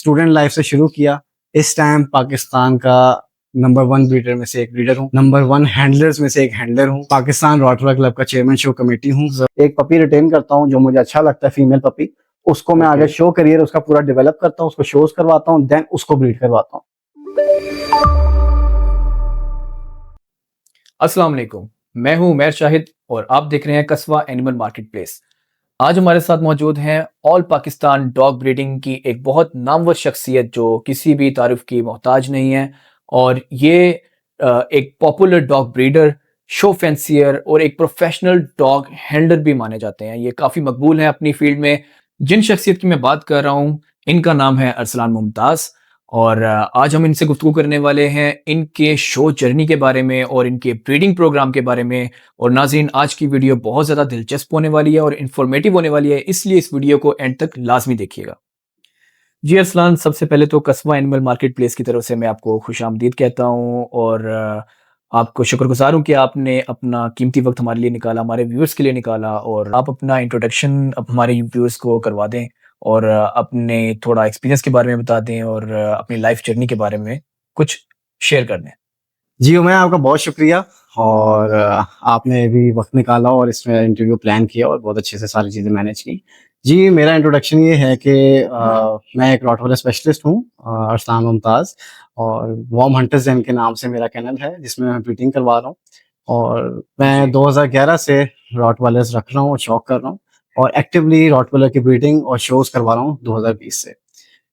Student life से शुरू किया। इस टाइम पाकिस्तान का नंबर 1 ब्रीडर में से एक ब्रीडर हूँ, नंबर 1 हैंडलर्स में से एक हैंडलर हूँ, पाकिस्तान रॉटवॉयलर क्लब का चेयरमैन शो कमेटी हूँ। एक पपी रिटेन करता हूँ जो मुझे अच्छा लगता है, फीमेल पपी, उसको मैं आगे शो करियर उसका पूरा डेवलप करता हूँ, उसको शोज करवाता हूँ, देन उसको ब्रीड करवाता हूँ। अस्सलाम वालेकुम, मैं हूं उमैर शाहिद और आप देख रहे हैं कस्बा एनिमल मार्केट प्लेस। आज हमारे साथ मौजूद हैं ऑल पाकिस्तान डॉग ब्रीडिंग की एक बहुत नामवर शख्सियत जो किसी भी तारीफ की मोहताज नहीं है, और ये एक popular dog breeder, show fancier और एक प्रोफेशनल डॉग हैंडलर भी माने जाते हैं। ये काफ़ी मकबूल हैं अपनी फील्ड में। जिन शख्सियत की मैं बात कर रहा हूँ, इनका नाम है अरसलान मुमताज़, और आज हम इनसे गुफ्तगू करने वाले हैं इनके शो जर्नी के बारे में और इनके ब्रीडिंग प्रोग्राम के बारे में। और नाज़रीन, आज की वीडियो बहुत ज़्यादा दिलचस्प होने वाली है और इन्फॉर्मेटिव होने वाली है, इसलिए इस वीडियो को एंड तक लाजमी देखिएगा। जी अरसलान, सबसे पहले तो कस्बा एनिमल मार्केट प्लेस की तरफ से मैं आपको खुशामदीद कहता हूँ, और आपको शुक्रगुजार हूँ कि आपने अपना कीमती वक्त हमारे लिए निकाला, हमारे व्यूअर्स के लिए निकाला, और आप अपना इंट्रोडक्शन अब हमारे व्यूअर्स को करवा दें और अपने थोड़ा एक्सपीरियंस के बारे में बता दें और अपनी लाइफ जर्नी के बारे में कुछ शेयर कर दें। जी मैं आपका बहुत शुक्रिया, और आपने भी वक्त निकाला और इसमें इंटरव्यू प्लान किया और बहुत अच्छे से सारी चीज़ें मैनेज की। जी मेरा इंट्रोडक्शन ये है कि मैं एक रॉटवॉयलर स्पेशलिस्ट हूँ, अरसलान मुमताज़, और वॉर्म हंटर्स जैन के नाम से मेरा कैनल है जिसमें मैं ब्रीडिंग करवा रहा हूँ। और मैं 2011 से रॉटवॉयलर्स रख रहा हूँ और शौक कर रहा हूँ, और एक्टिवली रॉटवॉयलर की ब्रीडिंग और शोज़ करवा रहा हूँ 2020 से,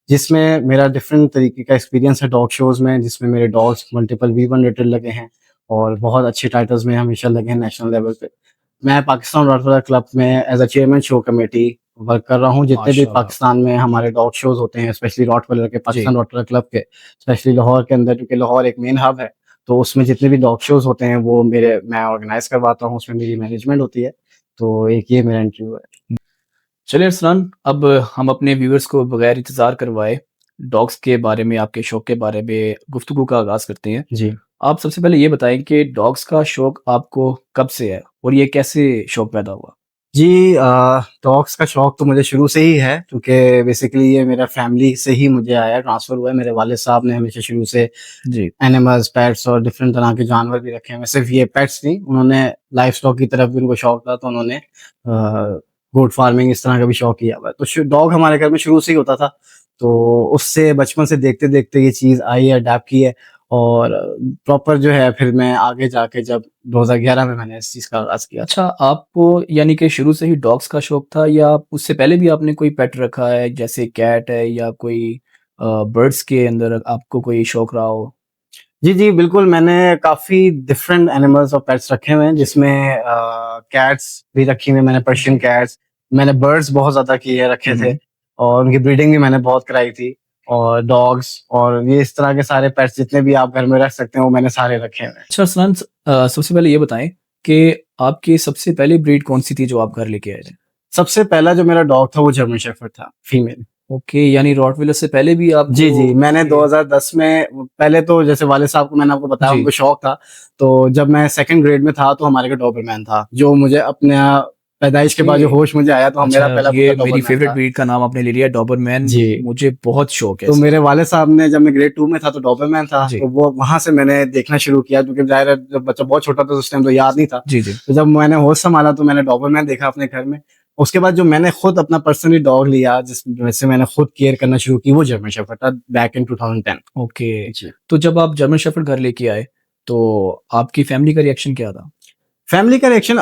जिसमें मेरा डिफरेंट तरीके का एक्सपीरियंस है डॉग शोज़ में, जिसमें मेरे डॉग्स मल्टीपल V1 रेटेड लगे हैं और बहुत अच्छे टाइटल्स में हमेशा लगे हैं नेशनल लेवल पे। मैं पाकिस्तान रॉटवॉयलर क्लब में as a chairman show committee work कर रहा हूँ। जितने भी माशाल्लाह। पाकिस्तान में हमारे डॉग शोज़ होते हैं, स्पेशली रॉटवॉयलर के, जी। पाकिस्तान रॉटवॉयलर क्लब के, स्पेशली लाहौर के अंदर, क्योंकि लाहौर एक मेन हब है, तो उसमें जितने भी डॉग शोज़ होते हैं वो मैं ऑर्गेनाइज़ करवाता हूँ, उसमें मेरी मैनेजमेंट होती है। तो एक ये मेरा इंटरव्यू है। चलिए अरसलान, अब हम अपने व्यूअर्स को बगैर इंतज़ार करवाए डॉग्स के बारे में, आपके शौक के बारे में गुफ्तगू का आगाज़ करते हैं। जी। आप सबसे पहले ये बताएँ कि डॉग्स का शौक आपको कब से है और ये कैसे शौक पैदा हुआ? जी डॉग्स का शौक तो मुझे शुरू से ही है, क्योंकि बेसिकली ये मेरा फैमिली से ही मुझे आया, ट्रांसफ़र हुआ है। मेरे वालिद साहब ने हमेशा शुरू से जी। एनिमल्स, पेट्स और डिफरेंट तरह के जानवर भी रखे हैं। सिर्फ़ ये पेट्स नहीं, उन्होंने लाइव स्टॉक की तरफ भी उनको शौक था, तो उन्होंने गोट फार्मिंग इस तरह का भी शौक किया हुआ है। तो शु डॉग हमारे घर में शुरू से ही होता था, तो उससे बचपन से देखते-देखते ये चीज़ आई है, अडॉप्ट की है, और प्रॉपर जो है फिर मैं आगे जाके जब 2011 में मैंने इस चीज़ का आगाज़ किया था। अच्छा, आपको यानी कि शुरू से ही डॉग्स का शौक था, या उससे पहले भी आपने कोई पेट रखा है, जैसे कैट है या कोई बर्ड्स के अंदर आपको कोई शौक रहा हो? जी, जी, बिल्कुल, मैंने काफ़ी डिफरेंट एनिमल्स और पेट्स रखे हुए हैं, जिसमें कैट्स भी रखी हुई हैं मैंने, पर्शियन कैट्स, मैंने बर्ड्स बहुत ज़्यादा किए रखे हुँ, थे, हुँ। और उनकी ब्रीडिंग भी मैंने बहुत कराई थी, और डॉग्स और ये इस तरह के सारे पेट्स जितने भी आप घर में रख सकते हैं, वो मैंने सारे रखे हुए हैं। अच्छा अरसलान, सबसे पहले ये बताएँ कि आपकी सबसे पहली ब्रीड कौन-सी थी जो आप घर लेके आए थे? सबसे पहला जो मेरा डॉग था वो जर्मन शेफर्ड था, फीमेल। ओके, यानी रॉटवीलर से पहले भी जी, आपको। जी, मैंने ओके। 2010 में, पहले तो जैसे वालिद साहब को मैंने आपको बताया जी। उनको शौक था, तो जब मैं 2nd ग्रेड में था तो हमारे घर डोबरमैन था, जो मुझे अपने पैदाइश के ओके। बाद जो होश मुझे आया तो मेरा अच्छा, पहला कुत्ता ये मेरी डोबरमैन फ़ेवरेट था। ब्रीड का नाम आपने ले लिया, डॉबरमैन। जी, मुझे बहुत शौक है तो इसका। मेरे वालिद साहब ने, जब मैं ग्रेड 2 में था तो डोबरमैन था, जी। तो वो वहाँ से मैंने देखना शुरू किया, क्योंकि ज़ाहिर है जब बच्चा बहुत छोटा था तो उस टाइम तो याद नहीं था। जी, जी। तो जब मैंने होश संभाला तो मैंने डोबरमैन देखा अपने घर में। उसके बाद जो मैंने खुद अपना पर्सनली डॉग लिया, जिससे मैंने खुद केयर करना शुरू की, वो जर्मन शेफर्ड था, बैक इन 2010। ओके। जी। तो जब आप जर्मन शेफ़र्ड घर लेके आए, तो आपकी फ़ैमिली का रिएक्शन क्या था? फैमिली का रिएक्शन,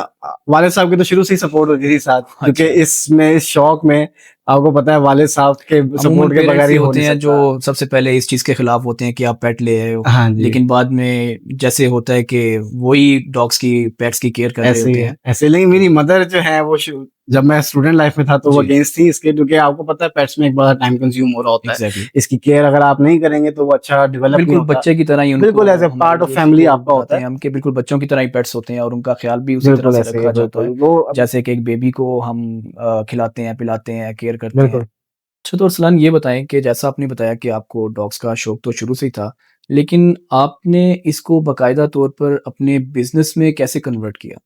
वालिद साहब की तो शुरू से ही सपोर्ट होती थी साथ, क्योंकि अच्छा। इसमें, इस शौक में आपको पता है वालिद साहब के अमूमन सपोर्ट के बगैर पेरेंट्स ही ही हो होते नहीं हैं जो सकता। सबसे पहले इस चीज़ के खिलाफ होते हैं कि आप पेट ले आए हो, हाँ जी, लेकिन बाद में जैसे होता है कि वही डॉग्स की, पेट्स की केयर कर रहे ऐसे ही होते है, हैं। ऐसे। लेकिन तो मेरी मदर जो है वो जब मैं स्टूडेंट लाइफ में था तो वो जी, अगेंस्ट थी इसके, क्योंकि आपको पता है पेट्स में एक बड़ा टाइम कंज्यूम हो रहा होता है। एग्ज़ैक्टली। इसकी केयर अगर आप नहीं करेंगे तो वो अच्छा डेवलप नहीं बिल्कुल होता। बच्चे की तरह ही उनको, बिल्कुल एज़ अ हमारे पार्ट ऑफ व्यूअर्स फैमिली को आपका होता बताते है। हैं हम कि बिल्कुल बच्चों की तरह ही पेट्स होते हैं और उनका ख़्याल भी उसी तरह बिल्कुल से ऐसे ही है, रखा जाता बिल्कुल। है, वो अब जैसे कि एक बेबी को हम खिलाते हैं, पिलाते हैं, केयर करते हैं। बिल्कुल। अच्छा, तो अरसलान ये बताएँ कि जैसा आपने बताया कि आपको डॉग्स का शौक तो शुरू से ही था, लेकिन आपने इसको बाकायदा तौर पर अपने बिज़नेस में कैसे कन्वर्ट किया?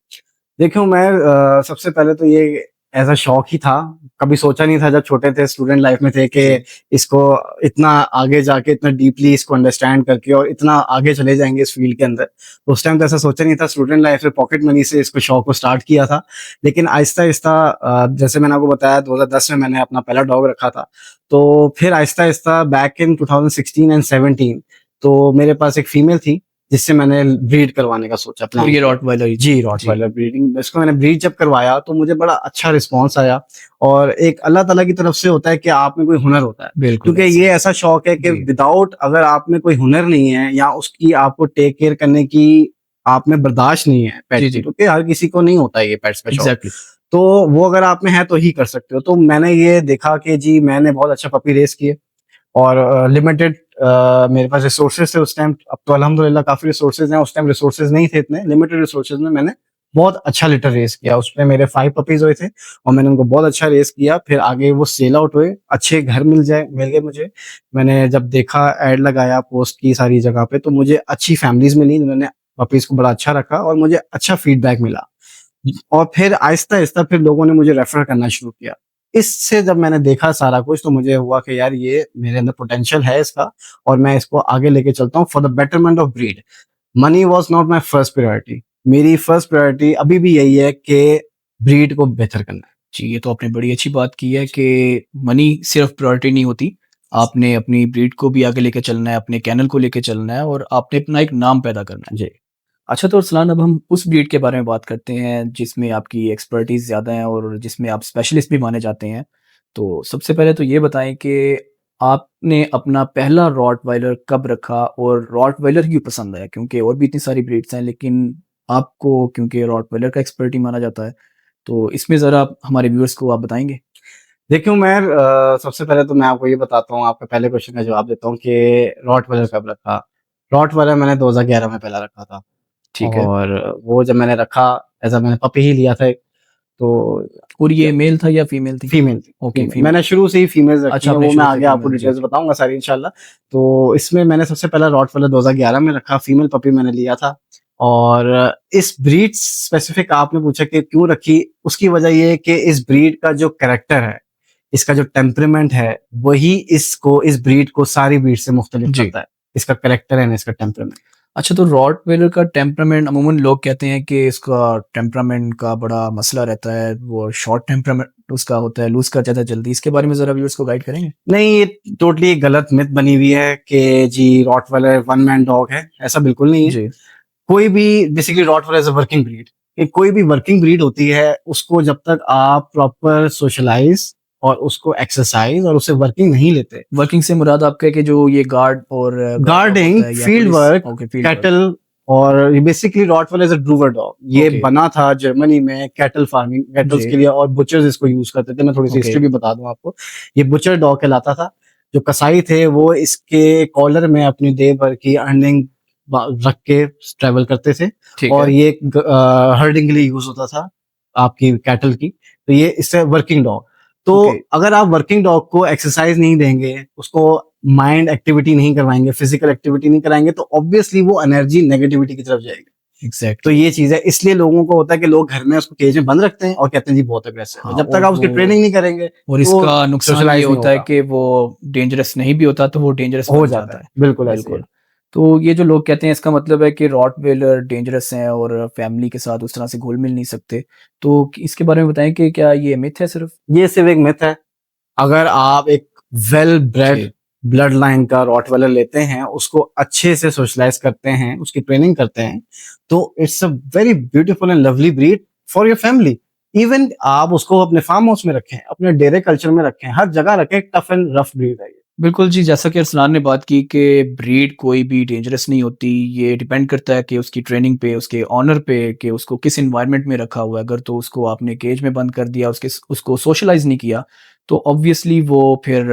देखिए मैं सबसे पहले तो ये ऐसा शौक ही था, कभी सोचा नहीं था जब छोटे थे, स्टूडेंट लाइफ में थे कि इसको इतना आगे जाके इतना डीपली इसको अंडरस्टैंड करके और इतना आगे चले जाएंगे इस फील्ड के अंदर। तो उस टाइम तो ऐसा सोचा नहीं था, स्टूडेंट लाइफ में पॉकेट मनी से इसको शौक को स्टार्ट किया था। लेकिन आहिस्ता आहिस्ता जैसे मैंने आपको बताया 2010 में मैंने अपना पहला डॉग रखा था। तो फिर Aahista Aahista back in 2016 and 17 तो मेरे पास एक फीमेल थी जिससे मैंने ब्रीड करवाने का सोचा, और प्लान ये किया। रॉटवाइलर ही जी, रॉटवाइलर ब्रीडिंग, इसको मैंने ब्रीड जब करवाया तो मुझे बड़ा अच्छा रिस्पॉन्स आया। और एक अल्लाह ताला की तरफ से होता है कि आप में कोई हुनर होता है, बिल्कुल क्योंकि ये ऐसा शौक है कि जी। विदाउट अगर आप में कोई हुनर नहीं है या उसकी आपको टेक केयर करने की आप में बर्दाश्त नहीं है पेट जी, की, जी। क्योंकि हर किसी को नहीं होता है ये पेट्स का शौक। एग्जैक्टली तो वो अगर आप में है तो ही कर सकते हो। तो मैंने ये देखा कि जी मैंने बहुत अच्छा पपी रेस किए और लिमिटेड मेरे पास रिसोर्सेज थे उस टाइम। अब तो अल्हम्दुलिल्लाह काफी रिसोर्सेज हैं, उस टाइम रिसोर्सेज नहीं थे इतने, लिमिटेड रिसोर्सेज में मैंने बहुत अच्छा लिटर रेस किया। उसमें मेरे 5 पपीज हुए थे और मैंने उनको बहुत अच्छा रेस किया। फिर आगे वो सेल आउट हुए, अच्छे घर मिल गए मुझे। मैंने जब देखा एड लगाया पोस्ट की सारी जगह पे, तो मुझे अच्छी फैमिलीज मिली जिन्होंने पपीज को बड़ा अच्छा रखा और मुझे अच्छा फीडबैक मिला। और फिर आहिस्ता-आहिस्ता फिर लोगों ने मुझे रेफर करना शुरू किया। इससे जब मैंने देखा सारा कुछ तो मुझे हुआ कि यार ये मेरे अंदर पोटेंशियल है इसका और मैं इसको आगे लेके चलता हूँ for the betterment of breed. Money was not my first priority. मेरी फर्स्ट प्रायोरिटी अभी भी यही है कि ब्रीड को बेहतर करना है। जी, ये तो आपने बड़ी अच्छी बात की है कि मनी सिर्फ प्रायोरिटी नहीं होती। आपने अपनी ब्रीड को भी आगे लेके चलना है, अपने कैनल को लेके चलना है और आपने अपना एक नाम पैदा करना है। जी। अच्छा तो अरसलान अब हम उस ब्रीड के बारे में बात करते हैं जिसमें आपकी एक्सपर्टीज़ ज़्यादा है और जिसमें आप स्पेशलिस्ट भी माने जाते हैं। तो सबसे पहले तो ये बताएँ कि आपने अपना पहला रॉटवाइलर कब रखा और रॉटवाइलर क्यों पसंद आया? क्योंकि और भी इतनी सारी ब्रीड्स हैं लेकिन आपको क्योंकि रॉटवाइलर का एक्सपर्ट ही माना जाता है। तो इसमें ज़रा आप हमारे व्यूअर्स को आप बताएँगे? देखिए उमैर, सबसे पहले तो मैं आपको ये बताता हूँ, आपके पहले क्वेश्चन का जवाब देता हूँ कि रॉटवाइलर कब रखा। रॉटवाइलर मैंने 2011 में पहला रखा था ठीक है। और वो जब मैंने रखा ऐज़ मैंने पपी ही लिया था एक, तो और ये मेल था या फीमेल थी? फीमेल थी। Okay, female female. मैंने शुरू से ही फीमेल्स रखी अच्छा हैं, आपने वो मैं शुरू से आगे आपको फीमेल जी, डिटेल्स जी। बताऊँगा सारी इंशाल्लाह। तो इसमें मैंने सबसे पहला रॉटवाइलर 2011 में रखा, फीमेल पपी मैंने लिया था। और इस ब्रीड स्पेसिफिक आपने पूछा कि क्यों रखी, उसकी वजह ये है कि इस ब्रीड का जो कैरेक्टर है, इसका जो टेम्परामेंट है, वही इसको इस ब्रीड को सारी ब्रीड से मुख्तलिफ जी। करता है। इसका कैरेक्टर एंड इसका टेम्परामेंट। अच्छा तो रॉटवेलर का टेम्परामेंट अमूमन लोग कहते हैं कि इसका टेम्परामेंट का बड़ा मसला रहता है, वो शॉर्ट टेम्परामेंट उसका होता है, लूज़ कर जाता है जल्दी। इसके बारे में ज़रा व्यूअर्स को गाइड करेंगे? नहीं, ये टोटली गलत मिथ बनी हुई है कि जी रॉटवाइलर वन मैन डॉग है, ऐसा बिल्कुल नहीं है। जी, कोई भी basically rottweiler is a working breed. ये कोई भी वर्किंग ब्रीड होती है, उसको जब तक आप प्रॉपर सोशलाइज और उसको एक्सरसाइज और उसे वर्किंग नहीं लेते, वर्किंग से मुराद आपका है कि जो ये गार्ड और गार्ड डॉग गार्डिंग, होता है या field police work, okay field work cattle, और basically rottweiler is a drover dog. ये ओके, बना था जर्मनी में कैटल फार्मिंग, कैटल्स जी, के लिए, और बुचर्स इसको यूज करते थे। मैं थोड़ी सी ओके, हिस्ट्री भी बता दूं आपको। ये बुचर डॉग कहलाता था। जो कसाई थे वो इसके कॉलर में अपनी देह भर की अर्निंग रख के ट्रेवल करते थे। ठीक और है, ये हर्डिंग के लिए यूज होता था आपकी कैटल की। तो ये इससे वर्किंग डॉग। तो ओके, अगर आप वर्किंग डॉग को एक्सरसाइज नहीं देंगे, उसको माइंड एक्टिविटी नहीं करवाएंगे, फिजिकल एक्टिविटी नहीं कराएंगे, तो ऑब्वियसली वो एनर्जी नेगेटिविटी की तरफ जाएगी। तो एग्ज़ैक्टली। ये चीज है, इसलिए लोगों को होता है कि लोग घर में उसको केज में बंद रखते हैं और कहते हैं जी बहुत अग्रेसिव है। हाँ, जब तक और आप उसकी ट्रेनिंग नहीं करेंगे और तो इसका नुकसान ये सोशलाइज नहीं होता है होगा। कि वो डेंजरस नहीं भी होता, तो वो डेंजरस हो बन जाता जाता है, है। बिल्कुल ऐसे ही है। बिल्कुल। तो ये जो लोग कहते हैं इसका मतलब है कि रॉटवेलर डेंजरस हैं और फैमिली के साथ उस तरह से घुल-मिल नहीं सकते। तो इसके बारे में बताएँ कि क्या ये मिथ है सिर्फ़? ये सिर्फ एक मिथ है। अगर आप एक वेल ब्रेड जी, ब्लड लाइन का रॉटवाइलर लेते हैं, उसको अच्छे से सोशलाइज करते हैं, उसकी ट्रेनिंग करते हैं, तो it's a very beautiful and lovely breed for your family. Even आप उसको अपने फार्म हाउस में रखें, अपने डेरे कल्चर में रखें, हर जगह रखें, टफ एंड रफ ब्रीड है ये। बिल्कुल जी, जैसा कि अरसलान ने बात की कि ब्रीड कोई भी डेंजरस नहीं होती, ये डिपेंड करता है कि उसकी ट्रेनिंग पे, उसके ओनर पे कि उसको किस एनवायरनमेंट में रखा हुआ है। अगर तो उसको आपने केज में बंद कर दिया, उसको सोशलाइज़ नहीं किया, तो ऑब्वियसली वो फिर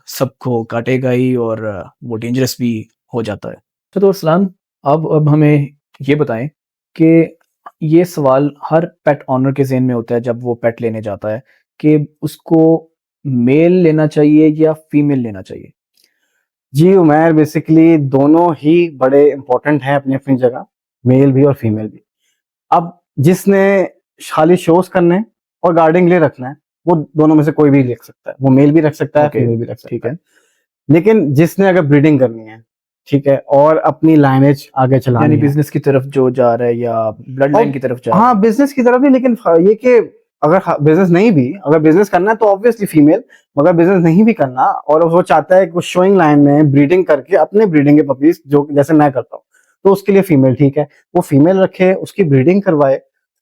सबको काटेगा ही और वो डेंजरस भी हो जाता है। तो अरसलान अब हमें ये बताएँ कि ये सवाल हर पेट ओनर के ज़हन में होता है जब वो पेट लेने जाता है कि उसको मेल लेना चाहिए या फीमेल लेना चाहिए? जी, उमैर, बेसिकली दोनों ही बड़े इम्पोर्टेंट हैं अपनी-अपनी जगह, मेल भी और फीमेल भी। अब जिसने खाली शोज़ करने हैं और गार्डिंग के लिए रखना है, वो दोनों में से कोई भी रख सकता है, वो मेल भी रख सकता है, Okay, फीमेल भी रख ठीक सकता है। है। लेकिन जिसने अगर ब्रीडिंग करनी है, ठीक है, और अपनी लाइनेज आगे यानी चलानी है, बिजनेस की तरफ जो जा रहा है या ब्लड और लाइन की तरफ जा रहा हाँ है। बिजनेस की तरफ भी, लेकिन ये कि अगर बिजनेस नहीं भी, अगर बिजनेस करना है तो ऑब्वियसली फीमेल, मगर बिजनेस नहीं भी करना और वो चाहता है कि शोइंग लाइन में ब्रीडिंग करके अपने ब्रीडिंग के पपीज, जो जैसे मैं करता हूँ, तो उसके लिए फीमेल ठीक है, वो फीमेल रखे, उसकी ब्रीडिंग करवाए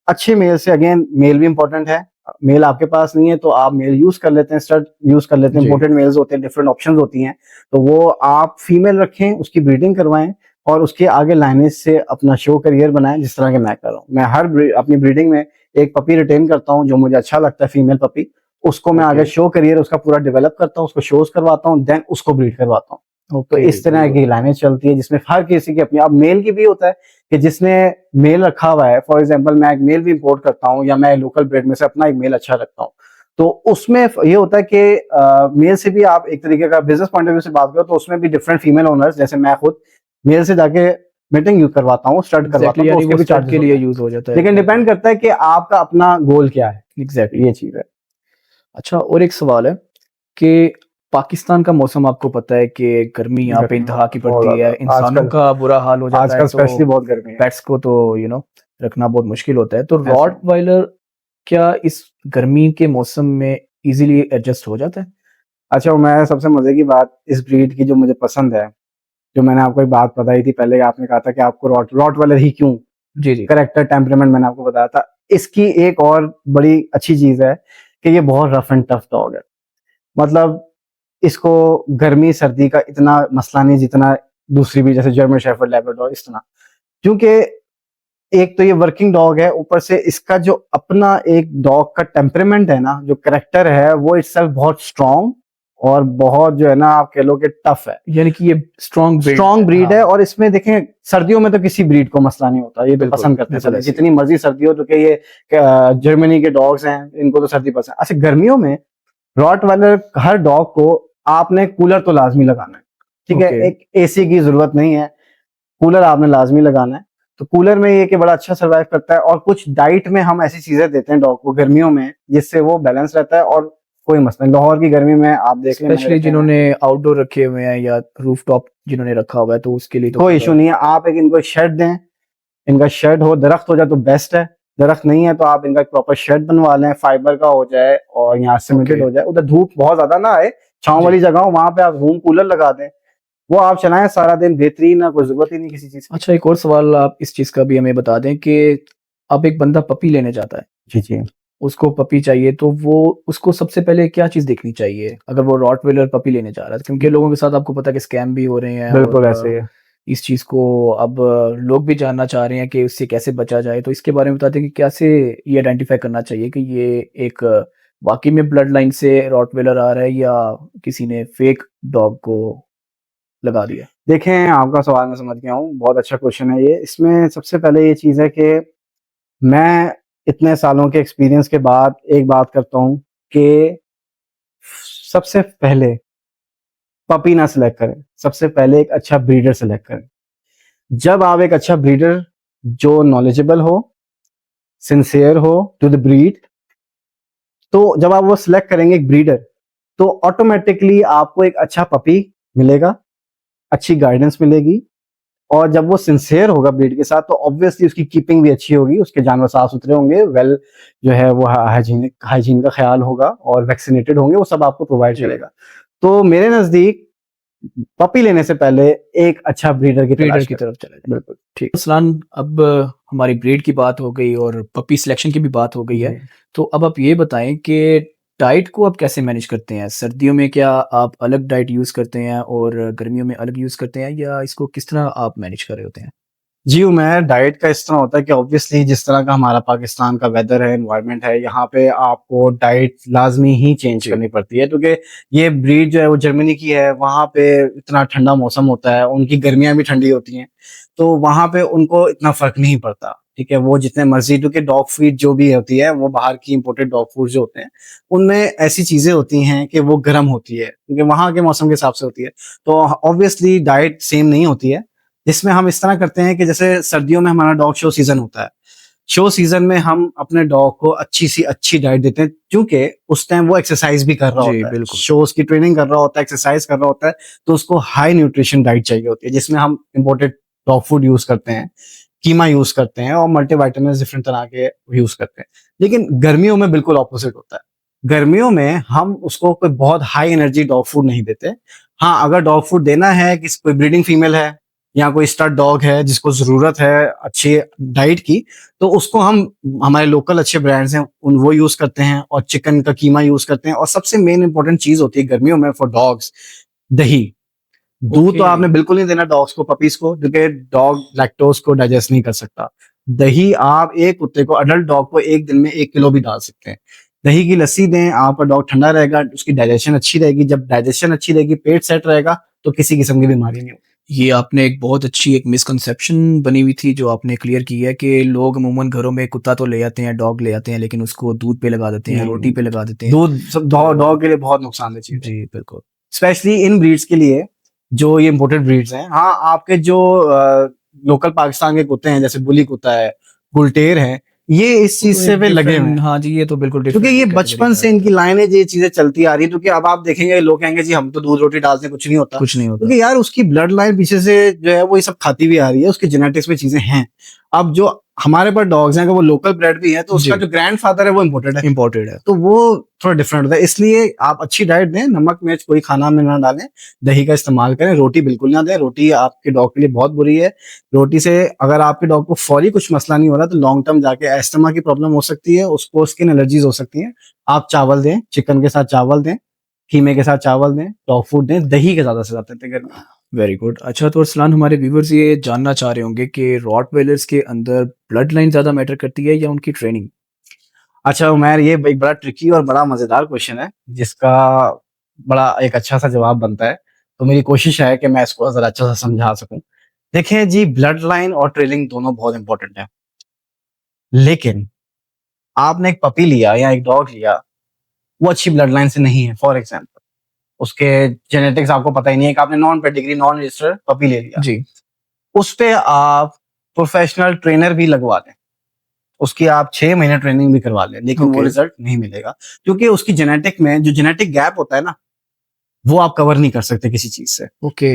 अच्छे मेल से। अगेन मेल भी इंपॉर्टेंट है, मेल आपके पास नहीं है तो आप मेल यूज कर लेते हैं, स्टड यूज कर लेते हैं, जी। इंपोर्टेड मेल्स होते हैं, डिफरेंट ऑप्शंस होती हैं, तो वो आप फीमेल रखें, उसकी ब्रीडिंग करवाएं और उसके आगे लाइनेज से अपना शो करियर बनाएं, जिस तरह के मैं कर रहा हूँ। मैं अपनी ब्रीडिंग में एक पपी रिटेन करता हूँ जो मुझे अच्छा लगता है, फीमेल पपी, उसको मैं आगे ओके शो करियर उसका पूरा डेवलप करता हूँ, उसको शोज करवाता हूँ, देन उसको ब्रीड करवाता हूँ। तो ओके, इस तरह वेरी की गुड। लाइनेज चलती है जिसमें हर किसी की अपनी, अब मेल की भी होता है कि जिसने मेल रखा हुआ है, फॉर एग्जाम्पल मैं एक मेल भी इंपोर्ट करता हूँ या मैं लोकल ब्रीड में से अपना एक मेल अच्छा रखता हूँ, तो उसमें ये होता है कि मेल से भी आप एक तरीके का बिजनेस पॉइंट ऑफ व्यू से बात करो तो उसमें भी डिफरेंट फीमेल ओनर्स, जैसे मैं खुद मेल से जाके मीटिंग यूज करवाता हूँ, स्टड करवाता एग्जैक्टली, हूँ, तो यानी उसके वो भी स्टड चार्जेस के लिए होते हैं। यूज हो जाता है लेकिन कहीं डिपेंड पे। करता है कि आपका अपना गोल क्या है, एग्जैक्टली। ये चीज है। अच्छा, और एक सवाल है कि पाकिस्तान का मौसम आपको पता है कि गर्मी यहाँ पे गर्मी इंतहा की बहुत पड़ती है, ज्यादा इंसानों आजकल, का बुरा हाल हो जाता है, आजकल तो स्पेशली बहुत गर्मी है। पेट्स को तो रखना बहुत मुश्किल होता है। तो ऐसा रॉटवाइलर क्या इस गर्मी के मौसम में इजीली एडजस्ट हो जाता है? अच्छा, मैं सबसे मजे की बात इस ब्रीड की जो मुझे पसंद है, जो मैंने आपको एक बात बताई थी पहले, आपने कहा था कि आपको रॉट वालर ही क्यों, जी जी। करेक्टर टेम्परामेंट मैंने आपको बताया था। इसकी एक और बड़ी अच्छी चीज है कि ये बहुत रफ एंड टफ डॉग है, मतलब इसको गर्मी सर्दी का इतना मसला नहीं जितना दूसरी भी, जैसे जर्मन शेफर्ड, लैब्राडोर, इस तरह, क्योंकि एक तो ये वर्किंग डॉग है, ऊपर से इसका जो अपना एक डॉग का टेम्परामेंट है ना, जो करेक्टर है, वो इट्सेल्फ बहुत स्ट्रांग और बहुत जो है ना, आप कह लो कि टफ है, यानी कि ये स्ट्रॉन्ग ब्रीड स्ट्रॉन्ग है। ब्रीड हाँ, है। और इसमें देखें, सर्दियों में तो किसी ब्रीड को मसला नहीं होता, ये तो बिल्कुल पसंद करते हैं बिल्कुल सर्दी, ऐसे ही। जितनी मर्जी सर्दी हो, तो कि ये जर्मनी के डॉग्स हैं, इनको तो सर्दी पसंद। अच्छा, गर्मियों में रॉट वालर हर डॉग को आपने कूलर तो लाजमी लगाना है, ठीक है, ओके। एक एसी की जरूरत नहीं है, कूलर आपने लाजमी लगाना है। तो कूलर में ये कि बड़ा अच्छा सर्वाइव करता है, और कुछ डाइट में हम ऐसी चीजें देते हैं डॉग को गर्मियों में जिससे वो बैलेंस रहता है, और कोई मसला नहीं। लाहौर की गर्मी में आप देख लें, मैंने स्पेशली रखे हैं, जिन्होंने आउटडोर रखे हुए हैं या रूफ टॉप जिन्होंने रखा हुआ है, तो उसके लिए तो कोई पूरा। इशू नहीं है। आप एक इनको शेड दें, इनका शेड हो, दरख्त हो जाए तो बेस्ट है, दरख्त नहीं है तो आप इनका एक प्रॉपर शेड बनवा लें, फाइबर का हो जाए और यहाँ ओके। सीमेंटेड हो जाए, उधर धूप बहुत ज्यादा ना आए, छांव जी। वाली जगह हो, वहां पे आप रूम कूलर लगा दें, वो आप चलाएं सारा दिन, बेहतरीन है, कोई जरूरत ही नहीं किसी चीज की। अच्छा, एक और सवाल आप इस चीज़ का भी हमें बता दें कि अब एक बंदा पपी लेने जाता है, जी जी, उसको पपी चाहिए, तो वो उसको सबसे पहले क्या चीज़ देखनी चाहिए अगर वो रॉटवीलर पपी लेने जा रहा है? क्योंकि लोगों के साथ आपको पता है कि स्कैम भी हो रहे हैं, बिल्कुल और ऐसे ही है। इस चीज़ को अब लोग भी जानना चाह रहे हैं कि उससे कैसे बचा जाए। तो इसके बारे में बताते हैं कि कैसे ये आइडेंटिफ़ाई करना चाहिए कि ये एक वाक़ई में ब्लड लाइन से रॉटवीलर आ रहा है या किसी ने फेक डॉग को लगा दिया? देखें, आपका सवाल मैं समझ गया हूँ, बहुत अच्छा क्वेश्चन है ये। इसमें सबसे पहले ये चीज़ है कि मैं इतने सालों के एक्सपीरियंस के बाद एक बात करता हूँ कि सबसे पहले पपी ना सिलेक्ट करें, सबसे पहले एक अच्छा ब्रीडर सिलेक्ट करें। जब आप एक अच्छा ब्रीडर जो नॉलेजेबल हो, सिंसियर हो टू द ब्रीड, तो जब आप वो सिलेक्ट करेंगे एक ब्रीडर, तो ऑटोमेटिकली आपको एक अच्छा पपी मिलेगा, अच्छी गाइडेंस मिलेगी, और जब वो सिंसियर होगा ब्रीड के साथ तो ऑब्वियसली उसकी कीपिंग भी अच्छी होगी, उसके जानवर साफ सुथरे होंगे, वेल जो है वो हाइजीन का ख्याल होगा, और वैक्सीनेटेड होंगे, वो सब आपको प्रोवाइड जी। करेगा। तो मेरे नजदीक पपी लेने से पहले एक अच्छा ब्रीडर की ब्रीडर तलाश की करें। तरफ चले जाएँ। बिल्कुल ठीक। सलान, अब हमारी ब्रीड की बात हो गई और पपी सिलेक्शन की भी बात हो गई है। जी। तो अब आप ये बताएँ कि डाइट को आप कैसे मैनेज करते हैं? सर्दियों में क्या आप अलग डाइट यूज़ करते हैं और गर्मियों में अलग यूज़ करते हैं, या इसको किस तरह आप मैनेज कर रहे होते हैं? जी, मैं डाइट का इस तरह होता है कि ऑब्वियसली जिस तरह का हमारा पाकिस्तान का वेदर है, एनवायरनमेंट है, यहाँ पे आपको डाइट लाज़मी ही चेंज जी। करनी पड़ती है, क्योंकि ये ब्रीड जो है वो जर्मनी की है, वहाँ पे इतना ठंडा मौसम होता है, उनकी गर्मियाँ भी ठंडी होती हैं, तो वहाँ पे उनको इतना फ़र्क नहीं पड़ता, ठीक है? वो जितने मर्ज़ी, क्योंकि डॉग फीड जो भी होती है, वो बाहर की इम्पोर्टेड डॉग फूड जो होते हैं, उनमें ऐसी चीज़ें होती हैं कि वो गर्म होती है, क्योंकि वहाँ के मौसम के हिसाब से होती है। तो ऑब्वियसली डाइट सेम नहीं होती है, जिसमें हम इस तरह करते हैं कि जैसे सर्दियों में हमारा डॉग शो सीजन होता है, शो सीजन में हम अपने डॉग को अच्छी सी अच्छी डाइट देते हैं, क्योंकि उस टाइम वो एक्सरसाइज भी कर रहा जी, होता है, बिल्कुल। शोज की ट्रेनिंग कर रहा होता है, एक्सरसाइज कर रहा होता है, तो उसको हाई न्यूट्रिशन डाइट चाहिए होती है, जिसमें हम इम्पोर्टेड डॉग फूड यूज करते हैं, कीमा यूज करते हैं और मल्टीविटामिन डिफरेंट तरह के यूज करते हैं। लेकिन गर्मियों में बिल्कुल ऑपोजिट होता है। गर्मियों में हम उसको कोई बहुत हाई एनर्जी डॉग फूड नहीं देते। हाँ, अगर डॉग फूड देना है, किसी कोई ब्रीडिंग फीमेल है या कोई स्टड डॉग है जिसको जरूरत है अच्छी डाइट की, तो उसको हम हमारे लोकल अच्छे ब्रांड्स हैं उन वो यूज करते हैं और चिकन का कीमा यूज करते हैं। और सबसे मेन इंपॉर्टेंट चीज होती है गर्मियों में फॉर डॉग्स, दही। दूध तो ओके। आपने बिल्कुल नहीं देना डॉग्स को, पपीज को, क्योंकि डॉग लैक्टोज को डाइजेस्ट नहीं कर सकता। दही आप एक कुत्ते को, अडल्ट डॉग को एक दिन में 1 किलो भी डाल सकते हैं। दही की लस्सी दें, आपका डॉग ठंडा रहेगा, उसकी डाइजेशन अच्छी रहेगी। जब डाइजेशन अच्छी रहेगी, पेट सेट रहेगा, तो किसी किस्म की बीमारी नहीं होगी। ये आपने एक बहुत अच्छी एक मिसकंसेप्शन बनी हुई थी जो आपने क्लियर की है कि लोग अमूमन घरों में कुत्ता तो ले आते हैं, डॉग ले आते हैं, लेकिन उसको दूध पे लगा देते हैं, नहीं, रोटी पे लगा देते हैं। दूध सब तो डॉग के लिए बहुत नुकसानदेह चीज है, जी, बिल्कुल। स्पेशली इन ब्रीड्स के लिए जो ये इम्पोर्टेड ब्रीड्स हैं। हाँ, आपके जो लोकल पाकिस्तान के कुत्ते हैं, जैसे बुली कुत्ता है, गुलटेर है, ये इस चीज तो से एक वे लगे हुए डिफरेंट, हैं, हाँ जी, ये तो बिल्कुल क्योंकि डिफरेंट ये कैटेगरी बचपन का से है। इनकी लाइनेज ये चीजें चलती आ रही है। क्योंकि अब आप देखेंगे लोग कहेंगे जी हम तो दूध रोटी डालते हैं, कुछ नहीं होता। कुछ नहीं होता। क्योंकि यार उसकी ब्लड लाइन पीछे से जो है वो ये सब खाती हुई आ रही है, उसकी जेनेटिक्स में चीजें हैं। अब जो हमारे पास डॉग्स हैं, अगर वो लोकल ब्रेड भी है, तो उसका जी, जो ग्रैंडफादर है वो इम्पोर्टेड है, इम्पोर्टेड है। तो वो थोड़ा डिफरेंट होता है। इसलिए आप अच्छी डाइट दें, नमक मिर्च कोई खाना में ना डालें, दही का इस्तेमाल करें, रोटी बिल्कुल ना दें। रोटी आपके डॉग के लिए बहुत बुरी है। रोटी से अगर आपके डॉग को फौरी कुछ मसला नहीं हो रहा, तो लॉन्ग टर्म जाके एस्थमा की प्रॉब्लम हो सकती है, उसको स्किन एलर्जीज हो सकती हैं। आप चावल दें, चिकन के साथ चावल दें, कीमे के साथ चावल दें, डॉग फूड दें, दही के ज्यादा से ज्यादा दें गर्मी में। Very good. अच्छा, तो अरसलान, हमारे व्यूवर्स ये जानना चाह रहे होंगे कि रॉटवेलर्स के अंदर ब्लड लाइन ज़्यादा मैटर करती है या उनकी ट्रेनिंग? अच्छा उमैर, ये एक बड़ा ट्रिकी और बड़ा मजेदार क्वेश्चन है, जिसका बड़ा एक अच्छा सा जवाब बनता है। तो मेरी कोशिश है कि मैं इसको जरा अच्छा सा समझा सकूं। देखें जी, ब्लड लाइन और ट्रेनिंग दोनों बहुत इंपॉर्टेंट है। लेकिन आपने एक पपी लिया या एक डॉग लिया, वो अच्छी ब्लड लाइन से नहीं है, फॉर एग्जाम्पल उसके जेनेटिक्स आपको पता ही नहीं है, कि आपने non pedigree non registered puppy ले लिया, जी, उस पे आप प्रोफेशनल ट्रेनर भी लगवा दें, उसकी आप 6 महीने ट्रेनिंग भी करवा लें, लेकिन वो ओके, रिजल्ट नहीं मिलेगा। क्योंकि उसकी जेनेटिक में जो जेनेटिक गैप होता है ना, वो आप कवर नहीं कर सकते किसी चीज से। ओके,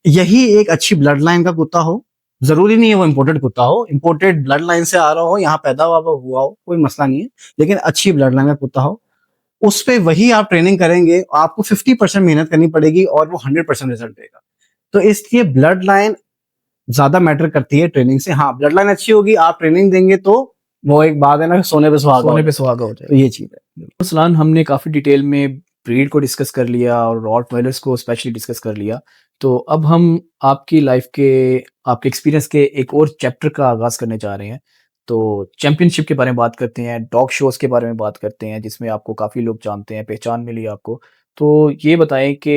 यही एक अच्छी ब्लड लाइन का कुत्ता हो, जरूरी नहीं है वो इम्पोर्टेड कुत्ता हो, इम्पोर्टेड ब्लड लाइन से आ रहा हो, यहाँ पैदा हुआ हो, कोई मसला नहीं है, लेकिन अच्छी ब्लड लाइन का कुत्ता हो, उस पे वही आप ट्रेनिंग करेंगे, आपको 50% मेहनत करनी पड़ेगी और वो 100% रिजल्ट देगा। तो इसलिए ब्लड लाइन ज्यादा मैटर करती है ट्रेनिंग से। हाँ, ब्लड लाइन अच्छी होगी, आप ट्रेनिंग देंगे तो वो एक बात है ना, सोने पे सुहागा हो सोने पे जाएगा। सुहागा हो तो जाएगा। ये चीज है। अरसलान, हमने काफ़ी डिटेल में ब्रीड को डिस्कस कर लिया और रॉटवेलर्स को स्पेशली डिस्कस कर लिया। तो अब हम आपकी लाइफ के, आपके एक्सपीरियंस के एक और चैप्टर का आगाज़ करने जा रहे हैं। तो चैंपियनशिप के बारे में बात करते हैं, डॉग शोज़ के बारे में बात करते हैं, जिसमें आपको काफ़ी लोग जानते हैं, पहचान मिली आपको। तो ये बताएँ कि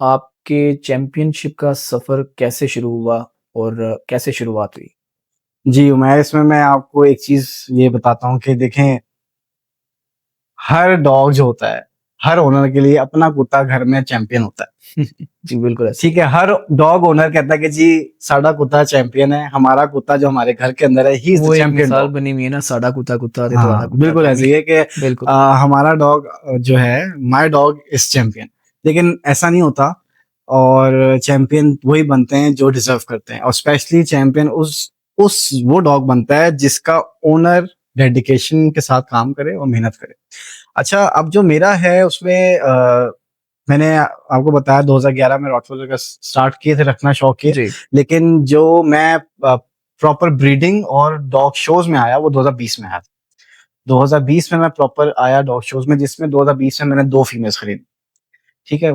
आपके चैंपियनशिप का सफ़र कैसे शुरू हुआ और कैसे शुरुआत हुई? जी उमैर, इसमें मैं आपको एक चीज ये बताता हूँ कि देखें, हर डॉग जो होता है, हर ओनर के लिए अपना कुत्ता घर में चैंपियन होता है। जी, बिल्कुल ऐसे ही ठीक है। है, हर डॉग ओनर कहता है कि जी साडा कुत्ता चैंपियन है, हमारा कुत्ता जो हमारे घर के अंदर है, ही इज द वो एक चैंपियन मिसाल डॉग। बनी हुई है ना, साडा कुत्ता कुत्ता ते तुम्हारा हाँ कुत्ता बिल्कुल कोनी। ऐसे ही है कि बिल्कुल। हमारा डॉग जो है, माय डॉग इज चैंपियन। लेकिन ऐसा नहीं होता, और चैंपियन वही बनते हैं जो डिजर्व करते हैं, और स्पेशली चैंपियन उस वो डॉग बनता है जिसका ओनर डेडिकेशन के साथ काम करे और मेहनत करे। अच्छा, अब जो मेरा है उसमें मैंने आपको बताया 2011 में रॉटवॉइलर का स्टार्ट किए थे, रखना शौक किए। जी, लेकिन जो मैं प्रॉपर ब्रीडिंग और डॉग शोज में आया वो 2020 में आया था। 2020 में मैं प्रॉपर आया डॉग शोज में, जिसमें 2020 में मैंने 2 फीमेल्स खरीदी। ठीक है,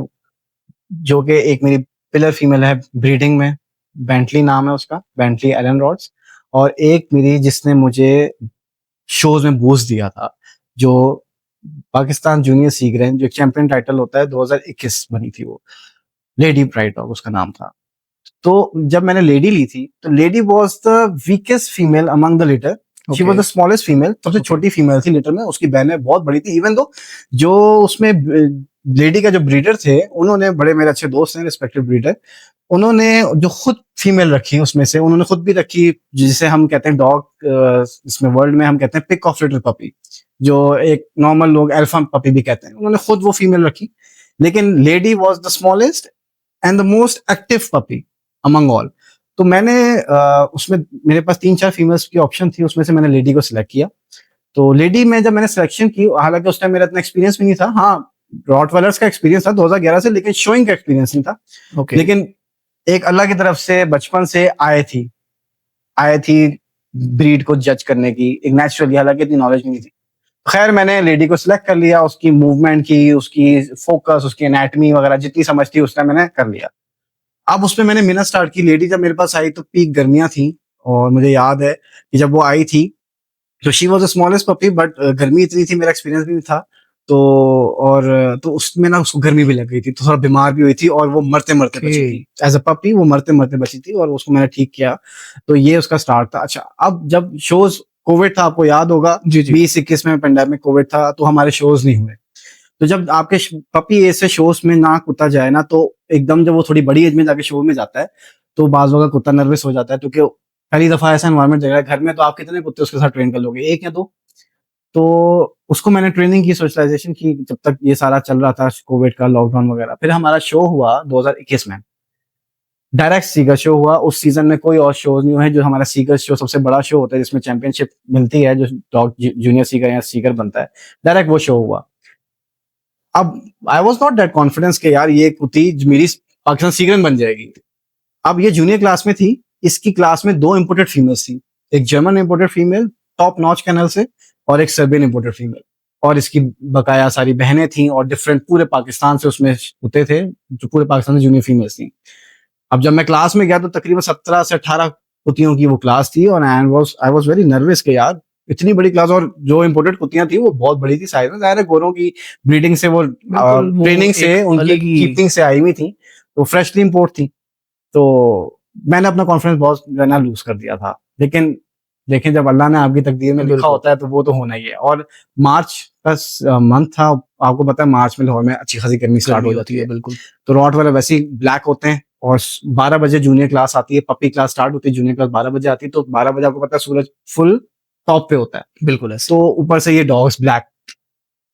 जो कि एक मेरी पिलर फीमेल है ब्रीडिंग में, बेंटली नाम है उसका, बेंटली एलन रॉड्स। और एक मेरी जिसने मुझे शोज में बूस्ट दिया था, जो पाकिस्तान जूनियर सीग्रेन, जो चैंपियन टाइटल होता है, 2021 बनी थी वो, लेडी प्राइड डॉग उसका नाम था। तो जब मैंने लेडी ली थी, तो lady was the weakest female among the litre. She was okay, the smallest female, सबसे ओके, छोटी फीमेल थी लिटर में। उसकी बहनें बहुत बड़ी थी, इवन दो जो उसमें लेडी का जो ब्रीडर थे, उन्होंने, बड़े मेरे अच्छे दोस्त हैं, रिस्पेक्टेड ब्रीडर, उन्होंने जो खुद फीमेल रखी उसमें से, उन्होंने खुद भी रखी, जिसे हम कहते हैं डॉग, इसमें वर्ल्ड में हम कहते हैं पिक ऑफ लिटिल पपी, जो एक नॉर्मल लोग अल्फा पपी भी कहते हैं। उन्होंने खुद वो फीमेल रखी, लेकिन lady was the smallest and the most active puppy among all. तो मैंने उसमें मेरे पास 3-4 फीमेल्स की ऑप्शन थी, उसमें से मैंने लेडी को सिलेक्ट किया। तो लेडी में जब मैंने सिलेक्शन की, हालांकि उस टाइम मेरा इतना एक्सपीरियंस भी नहीं था, हाँ रॉटवाइलर्स का एक्सपीरियंस था 2011 से, लेकिन शोइंग का एक्सपीरियंस नहीं था। ओके। लेकिन एक अल्लाह की तरफ से बचपन से आई थी ब्रीड को जज करने की, एक नेचुरली, हालांकि इतनी नॉलेज नहीं थी। खैर मैंने लेडी को सिलेक्ट कर लिया, उसकी मूवमेंट की, उसकी फोकस, उसकी एनाटमी वगैरह जितनी समझ थी उस टाइम मैंने कर लिया। अब उसमें मैंने मेहनत स्टार्ट की। लेडी जब मेरे पास आई तो पीक गर्मियां थी, और मुझे याद है कि जब वो आई थी तो she was the smallest puppy, but गर्मी इतनी थी, मेरा एक्सपीरियंस भी नहीं था, तो और तो उसमें ना उसको गर्मी भी लग गई थी, तो थोड़ा बीमार भी हुई थी, और वो मरते मरते बची थी। एज अ पपी वो मरते मरते बची थी, और उसको मैंने ठीक किया। तो ये उसका स्टार्ट था। अच्छा, अब जब शोज, कोविड था, आपको याद होगा, जी जी 2021 में पेंडेमिक कोविड था, तो हमारे शोज नहीं हुए। तो जब आपके पपी एज से शोज में ना कुत्ता जाए ना, तो एकदम जब वो थोड़ी बड़ी एज में जाके शो में जाता है, तो बाज लोगों का कुत्ता नर्वस हो जाता है, क्योंकि पहली दफा ऐसा एनवायरमेंट देख रहा है। घर में तो आप कितने कुत्ते उसके साथ ट्रेन कर लोगे, 1 या 2। तो उसको मैंने ट्रेनिंग की, सोशलाइजेशन की, जब तक ये सारा चल रहा था, कोविड का लॉकडाउन वगैरह। फिर हमारा शो हुआ 2021 में, डायरेक्ट सीगर शो हुआ। उस सीजन में कोई और शो नहीं हुआ है। जो हमारा सीगर शो सबसे बड़ा शो होता है, जिसमें चैंपियनशिप मिलती है, जो डॉग जूनियर सीगर या सीगर बनता है, डायरेक्ट वो शो हुआ। अब I was not that confidence के यार ये कुत्ती मेरी पाकिस्तान सीगरन बन जाएगी। अब ये जूनियर क्लास में थी, इसकी क्लास में 2 इम्पोर्टेड फीमेल्स थी, एक German imported female top notch kennel से, और एक सर्बियन इम्पोर्टेड फीमेल, और इसकी बकाया सारी बहनें थी, और डिफरेंट पूरे पाकिस्तान से उसमें कुत्ते थे, जो पूरे पाकिस्तान से जूनियर फीमेल्स थी। अब जब मैं क्लास में गया तो तकरीबन 17 से 18 कुत्तियों की वो क्लास थी, और आई वॉज वेरी नर्वस के यार इतनी बड़ी क्लास, और जो इम्पोर्टेड कुत्तियां थी वो बहुत बड़ी थी साइज में। जाहिर है गोरों की ब्रीडिंग से, वो ट्रेनिंग से, उनकी कीपिंग से आई हुई थी, तो फ्रेशली इम्पोर्ट थी। तो मैंने अपना कॉन्फिडेंस बहुत ना लूज कर दिया था। लेकिन देखें, जब अल्लाह ने आपकी तकदीर में लिखा होता है तो वो तो होना ही है। और मार्च का मंथ था, आपको पता है मार्च में लाहौर में अच्छी खासी गर्मी स्टार्ट हो जाती है। बिल्कुल। तो रॉट वाले वैसे ही ब्लैक होते हैं, और 12 बजे जूनियर क्लास आती है, पपी क्लास स्टार्ट होती है, जूनियर क्लास 12 बजे आती है। तो 12 बजे आपको पता है सूरज फुल टॉप पे होता है, बिल्कुल ऐसे। तो ऊपर से ये डॉग्स ब्लैक।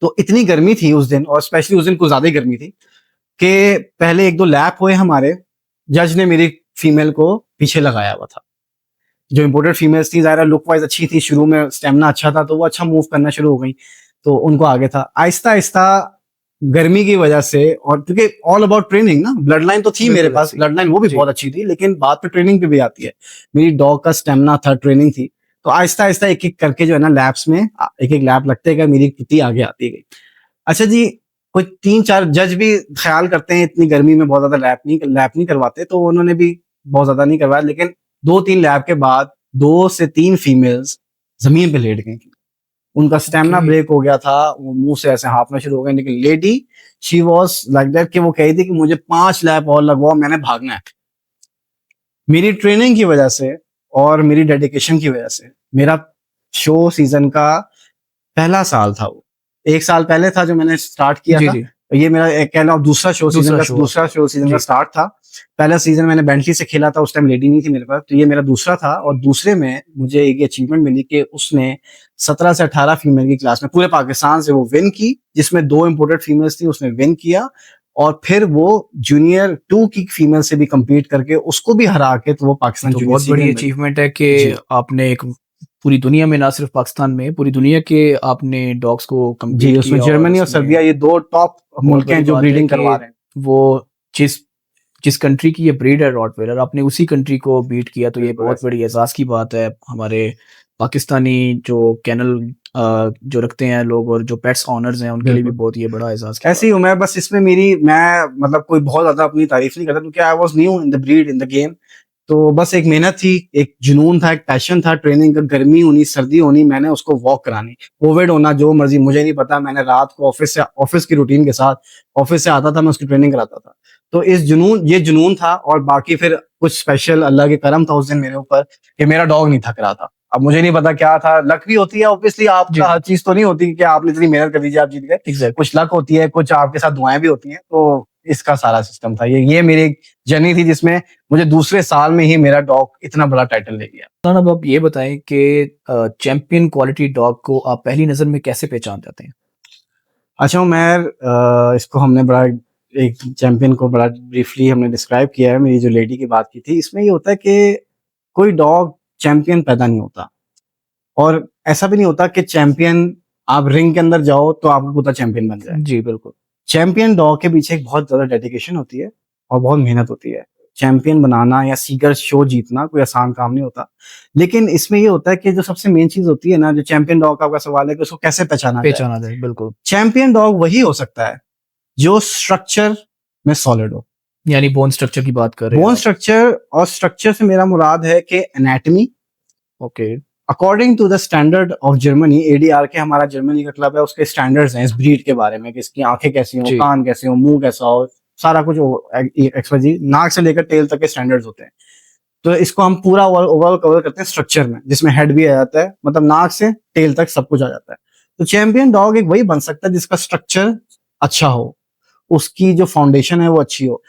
तो इतनी गर्मी थी उस दिन, और स्पेशली उस दिन कुछ ज्यादा ही गर्मी थी, कि पहले 1-2 लैप हुए हमारे, जज ने मेरी फीमेल को पीछे लगाया हुआ था। जो इम्पोर्टेड फीमेल्स थी, ज़ाहिर लुक वाइज अच्छी थी, शुरू में स्टेमिना अच्छा था, तो वो अच्छा मूव करना शुरू हो गई, तो उनको आगे था। आहिस्ता आहिस्ता गर्मी की वजह से, और क्योंकि ऑल अबाउट ट्रेनिंग ना, ब्लड लाइन तो थी मेरे पास, ब्लड लाइन वो भी बहुत अच्छी थी, लेकिन बात पे ट्रेनिंग पे भी आती है। मेरी डॉग का स्टेमिना था, ट्रेनिंग थी, तो आहिस्ता आहिस्ता एक एक करके जो है ना लैप्स में, एक एक लैप लगते गए, मेरी कुत्ती आगे आती गई। अच्छा जी, कोई 3-4 जज भी ख्याल करते हैं इतनी गर्मी में बहुत ज्यादा लैप नहीं करवाते, तो उन्होंने भी बहुत ज्यादा नहीं करवाया, लेकिन 2-3 लैप के बाद 2 से 3 फीमेल्स जमीन पे लेट गई थी। उनका स्टेमिना ब्रेक हो गया था, वो मुंह से ऐसे हाँफना शुरू हो गए। लेकिन lady, she was like that, कि वो कही थी कि मुझे 5 लैप और लगवाओ, मैंने भागना है। मेरी ट्रेनिंग की वजह से और मेरी डेडिकेशन की वजह से, मेरा शो सीजन का पहला साल था वो। 1 साल पहले था जो मैंने स्टार्ट किया था। ये मेरा कह लो दूसरा शो सीजन का स्टार्ट था। पहला सीजन मैंने बेंटली से खेला था, उस टाइम लेडी नहीं थी मेरे पास, तो ये मेरा दूसरा था। और दूसरे में मुझे एक अचीवमेंट मिली कि उसने 17 से 18 फीमेल की क्लास में पूरे पाकिस्तान से वो विन की, जिसमें 2 इम्पोर्टेड फीमेल्स थी, उसने विन किया। और फिर वो जूनियर 2 की फीमेल से भी कम्पीट करके उसको भी हरा के, तो वो पाकिस्तान तो बहुत बड़ी अचीवमेंट है कि आपने एक पूरी दुनिया में, ना सिर्फ पाकिस्तान में, पूरी दुनिया के आपने डॉग्स को कम्पीट किया। उसमें जर्मनी और सर्बिया, ये 2 टॉप मुल्क हैं जो ब्रीडिंग करवा रहे हैं। वो जिस कंट्री की ये ब्रीड है रॉटवेलर, आपने उसी कंट्री को बीट किया, तो ये बहुत बड़ी एहसास की बात है। हमारे पाकिस्तानी जो कैनल जो रखते हैं लोग और जो पेट्स ऑनर्स हैं, उनके लिए भी बहुत ये बड़ा एहसास। ऐसे ही हूँ मैं, बस इसमें मैं मतलब कोई बहुत ज्यादा अपनी तारीफ नहीं करता, क्योंकि I was new in the breed, in the game. तो बस एक मेहनत थी, एक जुनून था, एक पैशन था, ट्रेनिंग का, गर्मी होनी सर्दी होनी, मैंने उसको वॉक करानी, कोविड होना जो मर्जी मुझे नहीं पता, मैंने रात को ऑफिस की रूटीन के साथ ऑफिस से आता था, मैं उसकी ट्रेनिंग कराता था। तो ये जुनून था। और बाकी फिर कुछ स्पेशल अल्लाह के करम था उस दिन मेरे ऊपर, कि मेरा डॉग नहीं थक रहा था। अब मुझे नहीं पता क्या था, लक भी होती है ऑब्वियसली, आपका हर चीज तो नहीं होती कि आपने इतनी मेहनत कर दीजिए आप जीत गए। कुछ लक होती है, कुछ आपके साथ दुआएं भी होती हैं। तो इसका सारा सिस्टम था। ये मेरी एक जर्नी थी जिसमें मुझे दूसरे साल में ही मेरा डॉग इतना बड़ा टाइटल ले गया। सुल्तान, अब आप ये बताएं कि चैंपियन क्वालिटी डॉग को आप पहली नज़र में कैसे पहचान जाते हैं? अच्छा उमर, इसको हमने बड़ा एक चैंपियन को बड़ा ब्रीफली हमने डिस्क्राइब किया है। मेरी जो लेडी की बात की थी, इसमें ये होता है कि कोई डॉग चैंपियन पैदा नहीं होता, और ऐसा भी नहीं होता कि चैंपियन आप रिंग के अंदर जाओ तो आपका कुत्ता चैंपियन बन जाए। जी बिल्कुल। चैंपियन डॉग के पीछे एक बहुत ज्यादा डेडिकेशन होती है और बहुत मेहनत होती है। चैंपियन बनाना या सीगर शो जीतना कोई आसान काम नहीं होता। लेकिन इसमें ये होता है कि जो सबसे मेन चीज होती है ना, जो चैंपियन डॉग का आपका सवाल है कि उसको कैसे पहचाना जाए। पहचाना जाए, बिल्कुल। चैंपियन डॉग वही हो सकता है जो स्ट्रक्चर में सॉलिड हो। यानी बोन स्ट्रक्चर की बात कर रहे हैं बोन आप। स्ट्रक्चर, और स्ट्रक्चर से मेरा मुराद है कि anatomy okay. According to the standard of Germany, ADR के हमारा जर्मनी का क्लब है, उसके स्टैंडर्ड्स हैं इस ब्रीड के बारे में कि इसकी आंखें कैसी हो, जी। कान कैसे हो, मुंह कैसा हो, सारा कुछ एक्सवाइजी, नाक से लेकर टेल तक के स्टैंडर्ड्स होते हैं। तो इसको हम पूरा ओवरऑल कवर करते हैं स्ट्रक्चर में, जिसमें हेड भी आ जाता है, मतलब नाक से टेल तक सब कुछ आ जाता है। तो चैंपियन डॉग एक वही बन सकता है जिसका स्ट्रक्चर अच्छा हो, उसकी जो फाउंडेशन है वो अच्छी हो।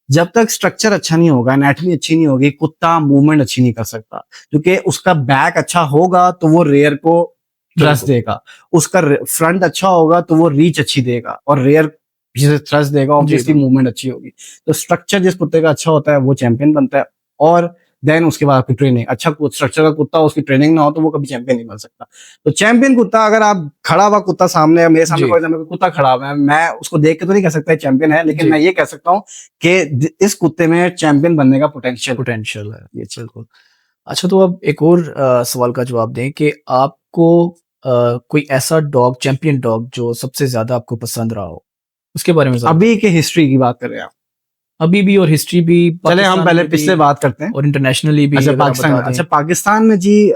जब तक स्ट्रक्चर अच्छा नहीं होगा, एनाटमी अच्छी नहीं होगी, कुत्ता मूवमेंट अच्छी नहीं कर सकता। क्योंकि उसका बैक अच्छा होगा तो वो रेयर को थ्रस्ट देगा, उसका फ्रंट अच्छा होगा तो वो रीच अच्छी देगा, और रेयर जिसे थ्रस्ट देगा ऑब्वियसली मूवमेंट अच्छी होगी। तो स्ट्रक्चर जिस कुत्ते का अच्छा होता है वो चैंपियन बनता है। और देन उसके बाद आपकी ट्रेनिंग, अच्छा स्ट्रक्चर का कुत्ता, उसकी ट्रेनिंग ना हो तो वो कभी चैंपियन नहीं बन सकता। तो चैंपियन कुत्ता, अगर आप खड़ा हुआ कुत्ता सामने, मेरे सामने जी। फॉर एग्जाम्पल कुत्ता खड़ा हुआ है, मैं उसको देख के तो नहीं कह सकता चैंपियन है, लेकिन जी। मैं ये कह सकता हूँ कि इस कुत्ते में चैंपियन बनने का पोटेंशियल पोटेंशियल है, ये बिल्कुल। अच्छा, तो अब एक और सवाल का जवाब दें कि आपको कोई ऐसा डॉग, चैंपियन डॉग जो सबसे ज्यादा आपको पसंद रहा हो, उसके बारे में जरा अभी के हिस्ट्री की बात कर रहे हैं आप। अभी भी, और हिस्ट्री भी, चले हम पाकिस्तान पहले में भी पिछले बात करते हैं। और इंटरनेशनली भी, अच्छा अगर आप पाकिस्तान बता में, दें। अच्छा पाकिस्तान में जी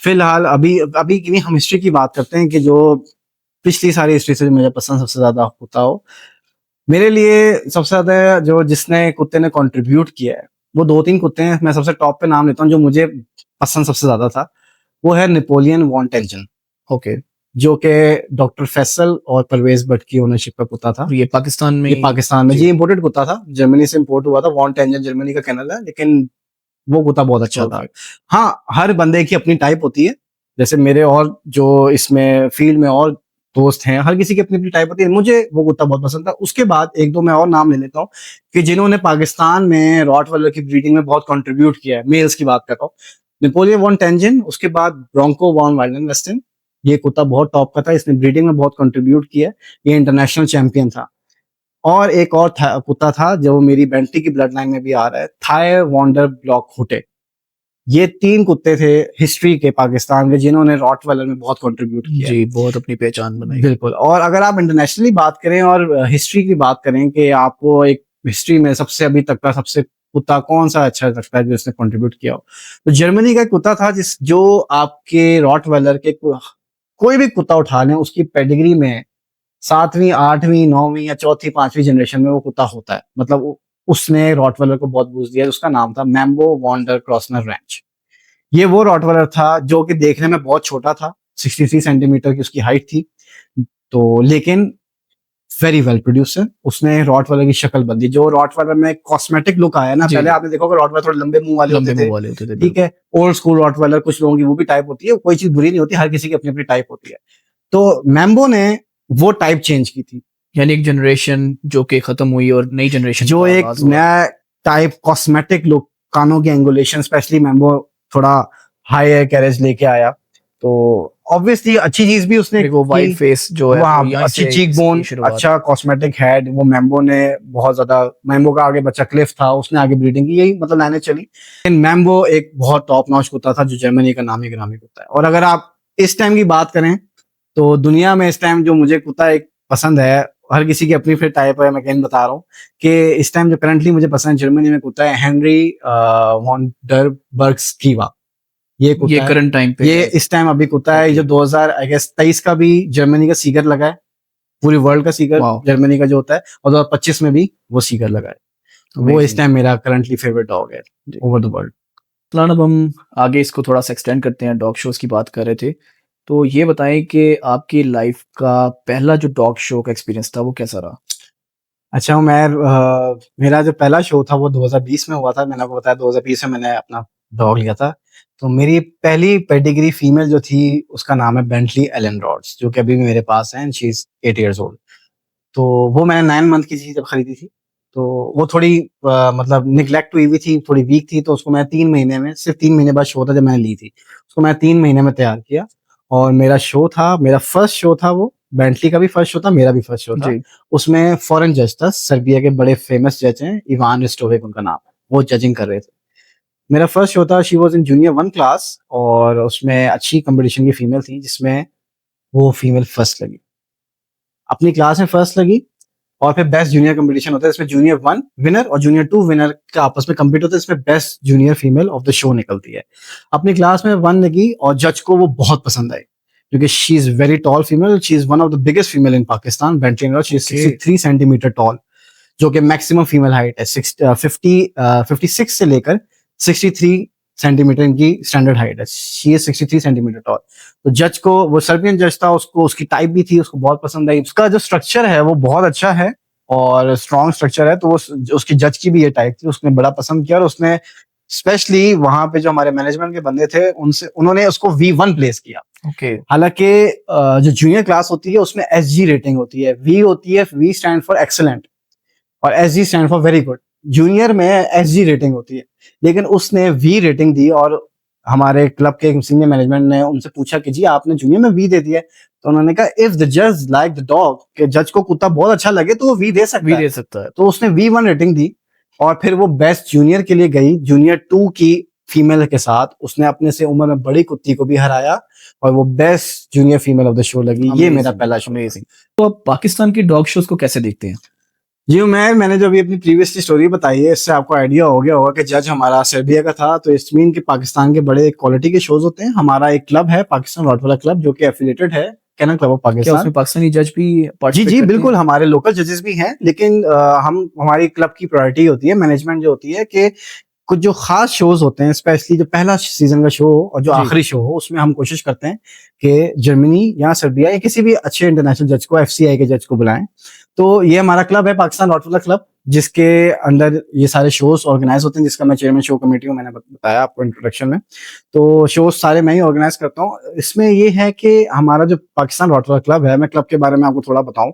फिलहाल अभी अभी की हम हिस्ट्री की बात करते हैं कि जो पिछली सारी हिस्ट्री से जो मुझे पसंद सबसे ज्यादा कुत्ता हो, मेरे लिए सबसे ज्यादा जो जिसने कुत्ते ने कंट्रीब्यूट किया है वो दो तीन कुत्ते हैं। मैं सबसे टॉप पे नाम लेता हूँ जो मुझे पसंद सबसे ज्यादा था, वो है नेपोलियन वॉन टेंजन, ओके। जो कि डॉक्टर फैसल और परवेज भट्ट की ओनरशिप का कुत्ता था। और ये पाकिस्तान में ये पाकिस्तान में जी। जी इंपोर्टेड कुत्ता था, जर्मनी से इंपोर्ट हुआ था। वॉन टेंजन जर्मनी का कैनल है, लेकिन वो कुत्ता बहुत अच्छा था। हाँ, हर बंदे की अपनी टाइप होती है, जैसे मेरे और जो इसमें फील्ड में और दोस्त हैं, हर किसी की अपनी अपनी टाइप होती है। मुझे वो कुत्ता बहुत पसंद था। उसके बाद एक दो मैं और नाम ले लेता हूँ कि जिन्होंने पाकिस्तान में रॉटवाइलर की ब्रीडिंग में बहुत कंट्रीब्यूट किया है। मेल्स की बात कर रहा हूँ, नेपोलियन वॉन टेंजन, उसके बाद ब्रोंको वॉन वाइल्डनवेस्टन। ये कुत्ता बहुत टॉप का था, इसने ब्रीडिंग में बहुत कंट्रीब्यूट किया है, ये इंटरनेशनल चैंपियन था। और एक और कुत्ता था जो मेरी बेंटली की ब्लड लाइन में भी आ रहा है, थाई वॉन्डर ब्लॉक हुटे। ये तीन कुत्ते थे हिस्ट्री के पाकिस्तान के जिन्होंने रॉटवाइलर में बहुत कंट्रीब्यूट किया है। जी, बहुत अपनी पहचान बनाई। बिल्कुल। और अगर आप इंटरनेशनली बात करें और हिस्ट्री की बात करें कि आपको एक हिस्ट्री में सबसे अभी तक का सबसे कुत्ता कौन सा अच्छा लगता है जो इसने कंट्रीब्यूट किया हो, तो जर्मनी का एक कुत्ता था जिस जो आपके रॉटवाइलर के कोई भी कुत्ता उठा लें उसकी पेडिग्री में 7वीं 8वीं 9वीं या चौथी 5वीं जनरेशन में वो कुत्ता होता है। मतलब उसने रॉटवाइलर को बहुत बूस्ट दिया। उसका नाम था मैम्बो वॉन्डर क्रॉसनर रैंच। ये वो रॉटवाइलर था जो कि देखने में बहुत छोटा था, 63 सेंटीमीटर की उसकी हाइट थी, तो लेकिन वेरी वेल प्रोड्यूसर। उसने रॉटवाइलर की शक्ल बदली, जो रॉटवाइलर में कॉस्मेटिक लुक आया ना, जी। पहले आपने देखा होगा रॉटवाइलर थोड़े लंबे मुंह वाले लंबे होते मुंह थे, वाले होते थे, ठीक है, ओल्ड स्कूल रॉटवाइलर, कुछ लोगों की वो भी टाइप होती है, कोई चीज बुरी नहीं होती, हर किसी की अपनी अपनी टाइप होती है। तो मैम्बो ने वो टाइप चेंज की थी, यानी एक जनरेशन जो कि खत्म हुई और नई जनरेशन जो का एक आगाज हुआ। नया टाइप कॉस्मेटिक लुक, कानों की एंगुलेशन, स्पेशली मैम्बो थोड़ा हाई कैरेज लेके आया। तो ऑब्वियसली अच्छी चीज भी उसने एक वो वाइड की, फेस जो है, वहाँ वो यहीं अच्छी से चीक इसकी बोन, शुरुआत। अच्छा कॉस्मेटिक हेड, वो मैम्बो ने बहुत ज्यादा। मैम्बो का आगे बच्चा क्लिफ था, उसने आगे ब्रीडिंग की, यही मतलब लाइनें चली। लेकिन मैम्बो एक बहुत टॉप नॉच कुत्ता था जो जर्मनी का नामी गिरामी कुत्ता है। और अगर आप इस टाइम की बात करें तो दुनिया में इस टाइम जो मुझे कुत्ता एक पसंद है, हर किसी की अपनी फिर टाइप है, मैं कहीं बता रहा हूँ कि इस टाइम जो करंटली मुझे पसंद जर्मनी में कुत्ता है, हेनरी वॉन डर बर्ग्स कीवा। ये कुत्ता ये है, करंट टाइम पे ये है। इस टाइम अभी कुत्ता है, जो 2023 का भी जर्मनी का सीगर लगा है, पूरी वर्ल्ड का सीगर वाओ, जर्मनी का जो होता है, और 2025 में भी वो सीगर लगा है। वो इस अमेजिंग। टाइम मेरा करंटली फेवरेट डॉग है ओवर द वर्ल्ड। फिलहाल अब हम आगे इसको थोड़ा सा एक्सटेंड करते हैं, डॉग शोज की बात कर रहे थे, तो ये बताएं कि आपकी लाइफ का पहला जो डॉग शो का एक्सपीरियंस था वो कैसा रहा? अच्छा उमैर, मेरा जो पहला शो था वो 2020 में हुआ था। मैंने आपको बताया 2020 में मैंने अपना डॉग लिया था। तो मेरी पहली पेडिग्री फीमेल जो थी उसका नाम है बेंटली एलन रॉड्स, जो कि अभी भी मेरे पास है and she is 8 years old. तो वो मैंने 9 मंथ की थी जब खरीदी थी। तो वो थोड़ी मतलब निग्लेक्ट हुई हुई थी, थोड़ी वीक थी, तो उसको मैं 3 महीने में, सिर्फ़ 3 महीने बाद शो था जब मैंने ली थी। उसको मैं 3 महीने में तैयार किया और मेरा फर्स्ट शो था वो, बेंटली का भी फर्स्ट शो था, मेरा भी फर्स्ट शो था। जी। उसमें फॉरेन जज था, सर्बिया के बड़े फेमस जज हैं, इवान रिस्टोविक उनका नाम है। वो जजिंग कर रहे थे। मेरा फर्स्ट शो था, she was in junior 1 class और उसमें अच्छी कॉम्पिटिशन की फीमेल थी जिसमें वो फीमेल फर्स्ट लगी। अपनी क्लास में फर्स्ट लगी और फिर बेस्ट जूनियर कंपटीशन होता है, इसमें जूनियर 1 विनर और जूनियर 2 विनर का आपस में कम्पीट होता है, इसमें best junior female of the show निकलती है। अपनी क्लास में 1 लगी और जज को वो बहुत पसंद आई क्योंकि she is very tall female, she is one of the biggest female in Pakistan, Bentley she is okay. 63 centimetre toll, जो कि मैक्सिमम फीमेल हाइट है। 56 से लेकर 63 सेंटीमीटर इनकी स्टैंडर्ड हाइट है। She is 63 centimetre toll. तो जज को, वो सर्बियन जज था, उसको उसकी टाइप भी थी, उसको बहुत पसंद आई। उसका जो स्ट्रक्चर है वो बहुत अच्छा है और स्ट्रॉन्ग स्ट्रक्चर है, तो वो उसकी जज की भी ये टाइप थी, उसने बड़ा पसंद किया और उसने स्पेशली वहां पे जो हमारे मैनेजमेंट के बंदे थे उनसे उन्होंने उसको V1 प्लेस किया। ओके। हालांकि जो जूनियर क्लास होती है उसमें SG रेटिंग होती है, वी होती है, वी स्टैंड फॉर एक्सेलेंट और SG stand for very good. Junior में SG रेटिंग होती है, लेकिन उसने वी रेटिंग दी और हमारे क्लब के सीनियर मैनेजमेंट ने उनसे पूछा कि जी आपने जूनियर में वी दे दिया है। तो उन्होंने कहा इफ द जज लाइक द डॉग, कि जज को कुत्ता बहुत अच्छा लगे तो वो वी दे सकता भी है। दे सकता है। तो उसने V1 रेटिंग दी और फिर वो बेस्ट जूनियर के लिए गई, जूनियर 2 की फीमेल के साथ। उसने अपने से उम्र में बड़ी कुत्ती को भी हराया और वो best junior female of the show लगी। ये मेरा पहला शो था। अमेजिंग। तो आप पाकिस्तान की डॉग शोज को कैसे देखते हैं? जी मैंने जो अभी अपनी प्रीवियस स्टोरी बताई है, इससे आपको आइडिया हो गया होगा कि जज हमारा सर्बिया का था। तो इट्स मीन कि पाकिस्तान के बड़े क्वालिटी के शोज होते हैं। हमारा एक क्लब है पाकिस्तान रॉटवाला क्लब, जो कि एफिलिएटेड है कैनन क्लब ऑफ क्या पाकिस्तान। उसमें पाकिस्तानी जज भी जी पार्टिसिपेट जी करते बिल्कुल, हैं? हमारे लोकल जजेस भी हैं, लेकिन हम हमारी क्लब की प्रायोरिटी होती है, मैनेजमेंट जो होती है कि कुछ जो खास शोज होते हैं, स्पेशली जो पहला सीजन का शो हो और जो जी। आखिरी शो हो, उसमें हम कोशिश करते हैं कि जर्मनी या सर्बिया या किसी भी अच्छे इंटरनेशनल जज को, FCI के जज को बुलाएं। तो ये हमारा क्लब है पाकिस्तान रॉटवाला क्लब, जिसके अंदर ये सारे शोज ऑर्गेनाइज होते हैं, जिसका मैं चेयरमैन शो कमेटी हूँ, मैंने बताया आपको इंट्रोडक्शन में। तो शोज सारे मैं ही ऑर्गेनाइज करता हूँ। इसमें ये है कि हमारा जो पाकिस्तान रॉटवाला क्लब है, मैं क्लब के बारे में आपको थोड़ा बताऊं,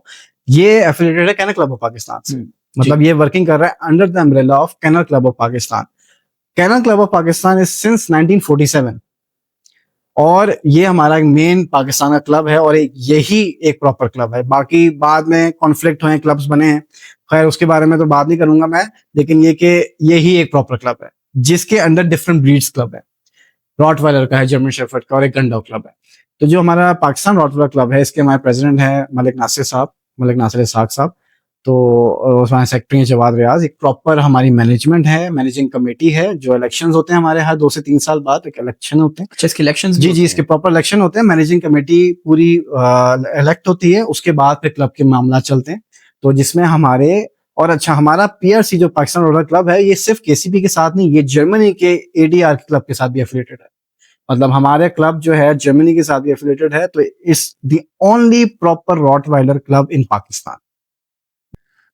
ये एफिलिएटेड है कैनल क्लब ऑफ पाकिस्तान से। जी। मतलब ये वर्किंग कर रहा है under the umbrella of kennel club of Pakistan. Kennel club of Pakistan is since 1947 और ये हमारा एक मेन पाकिस्तान का क्लब है और यही एक प्रॉपर क्लब है। बाकी बाद में कॉन्फ्लिक्ट हुए, क्लब्स बने हैं, खैर उसके बारे में तो बात नहीं करूंगा मैं, लेकिन ये कि यही एक प्रॉपर क्लब है जिसके अंदर डिफरेंट ब्रीड्स क्लब है। रॉटवाइलर का है, जर्मन शेफर्ड का और एक गन डॉग क्लब है। तो जो हमारा पाकिस्तान रॉटवाइलर क्लब है, इसके हमारे प्रेसिडेंट है मलिक नासिर साहब, मलिक नासिर इसहाक साहब। तो हमारे सेक्रेटरी हैं जवाद रियाज। एक प्रॉपर हमारी मैनेजमेंट है, मैनेजिंग कमेटी है। जो इलेक्शंस होते हैं हमारे, हर 2 से 3 साल बाद एक इलेक्शन होते हैं। अच्छा, इसके इलेक्शंस भी जी होते जी, हैं? इसके प्रॉपर इलेक्शन होते हैं, मैनेजिंग कमेटी पूरी इलेक्ट होती है, उसके बाद फिर क्लब के मामला चलते हैं। तो जिसमें हमारे, और अच्छा हमारा PRC जो पाकिस्तान रोलर क्लब है, ये सिर्फ KCP के साथ नहीं, ये जर्मनी के ADR क्लब के साथ भी एफिलिएटेड है। मतलब हमारे क्लब जो है जर्मनी के साथ भी एफिलिएटेड है। तो इस the only proper Rottweiler club in Pakistan.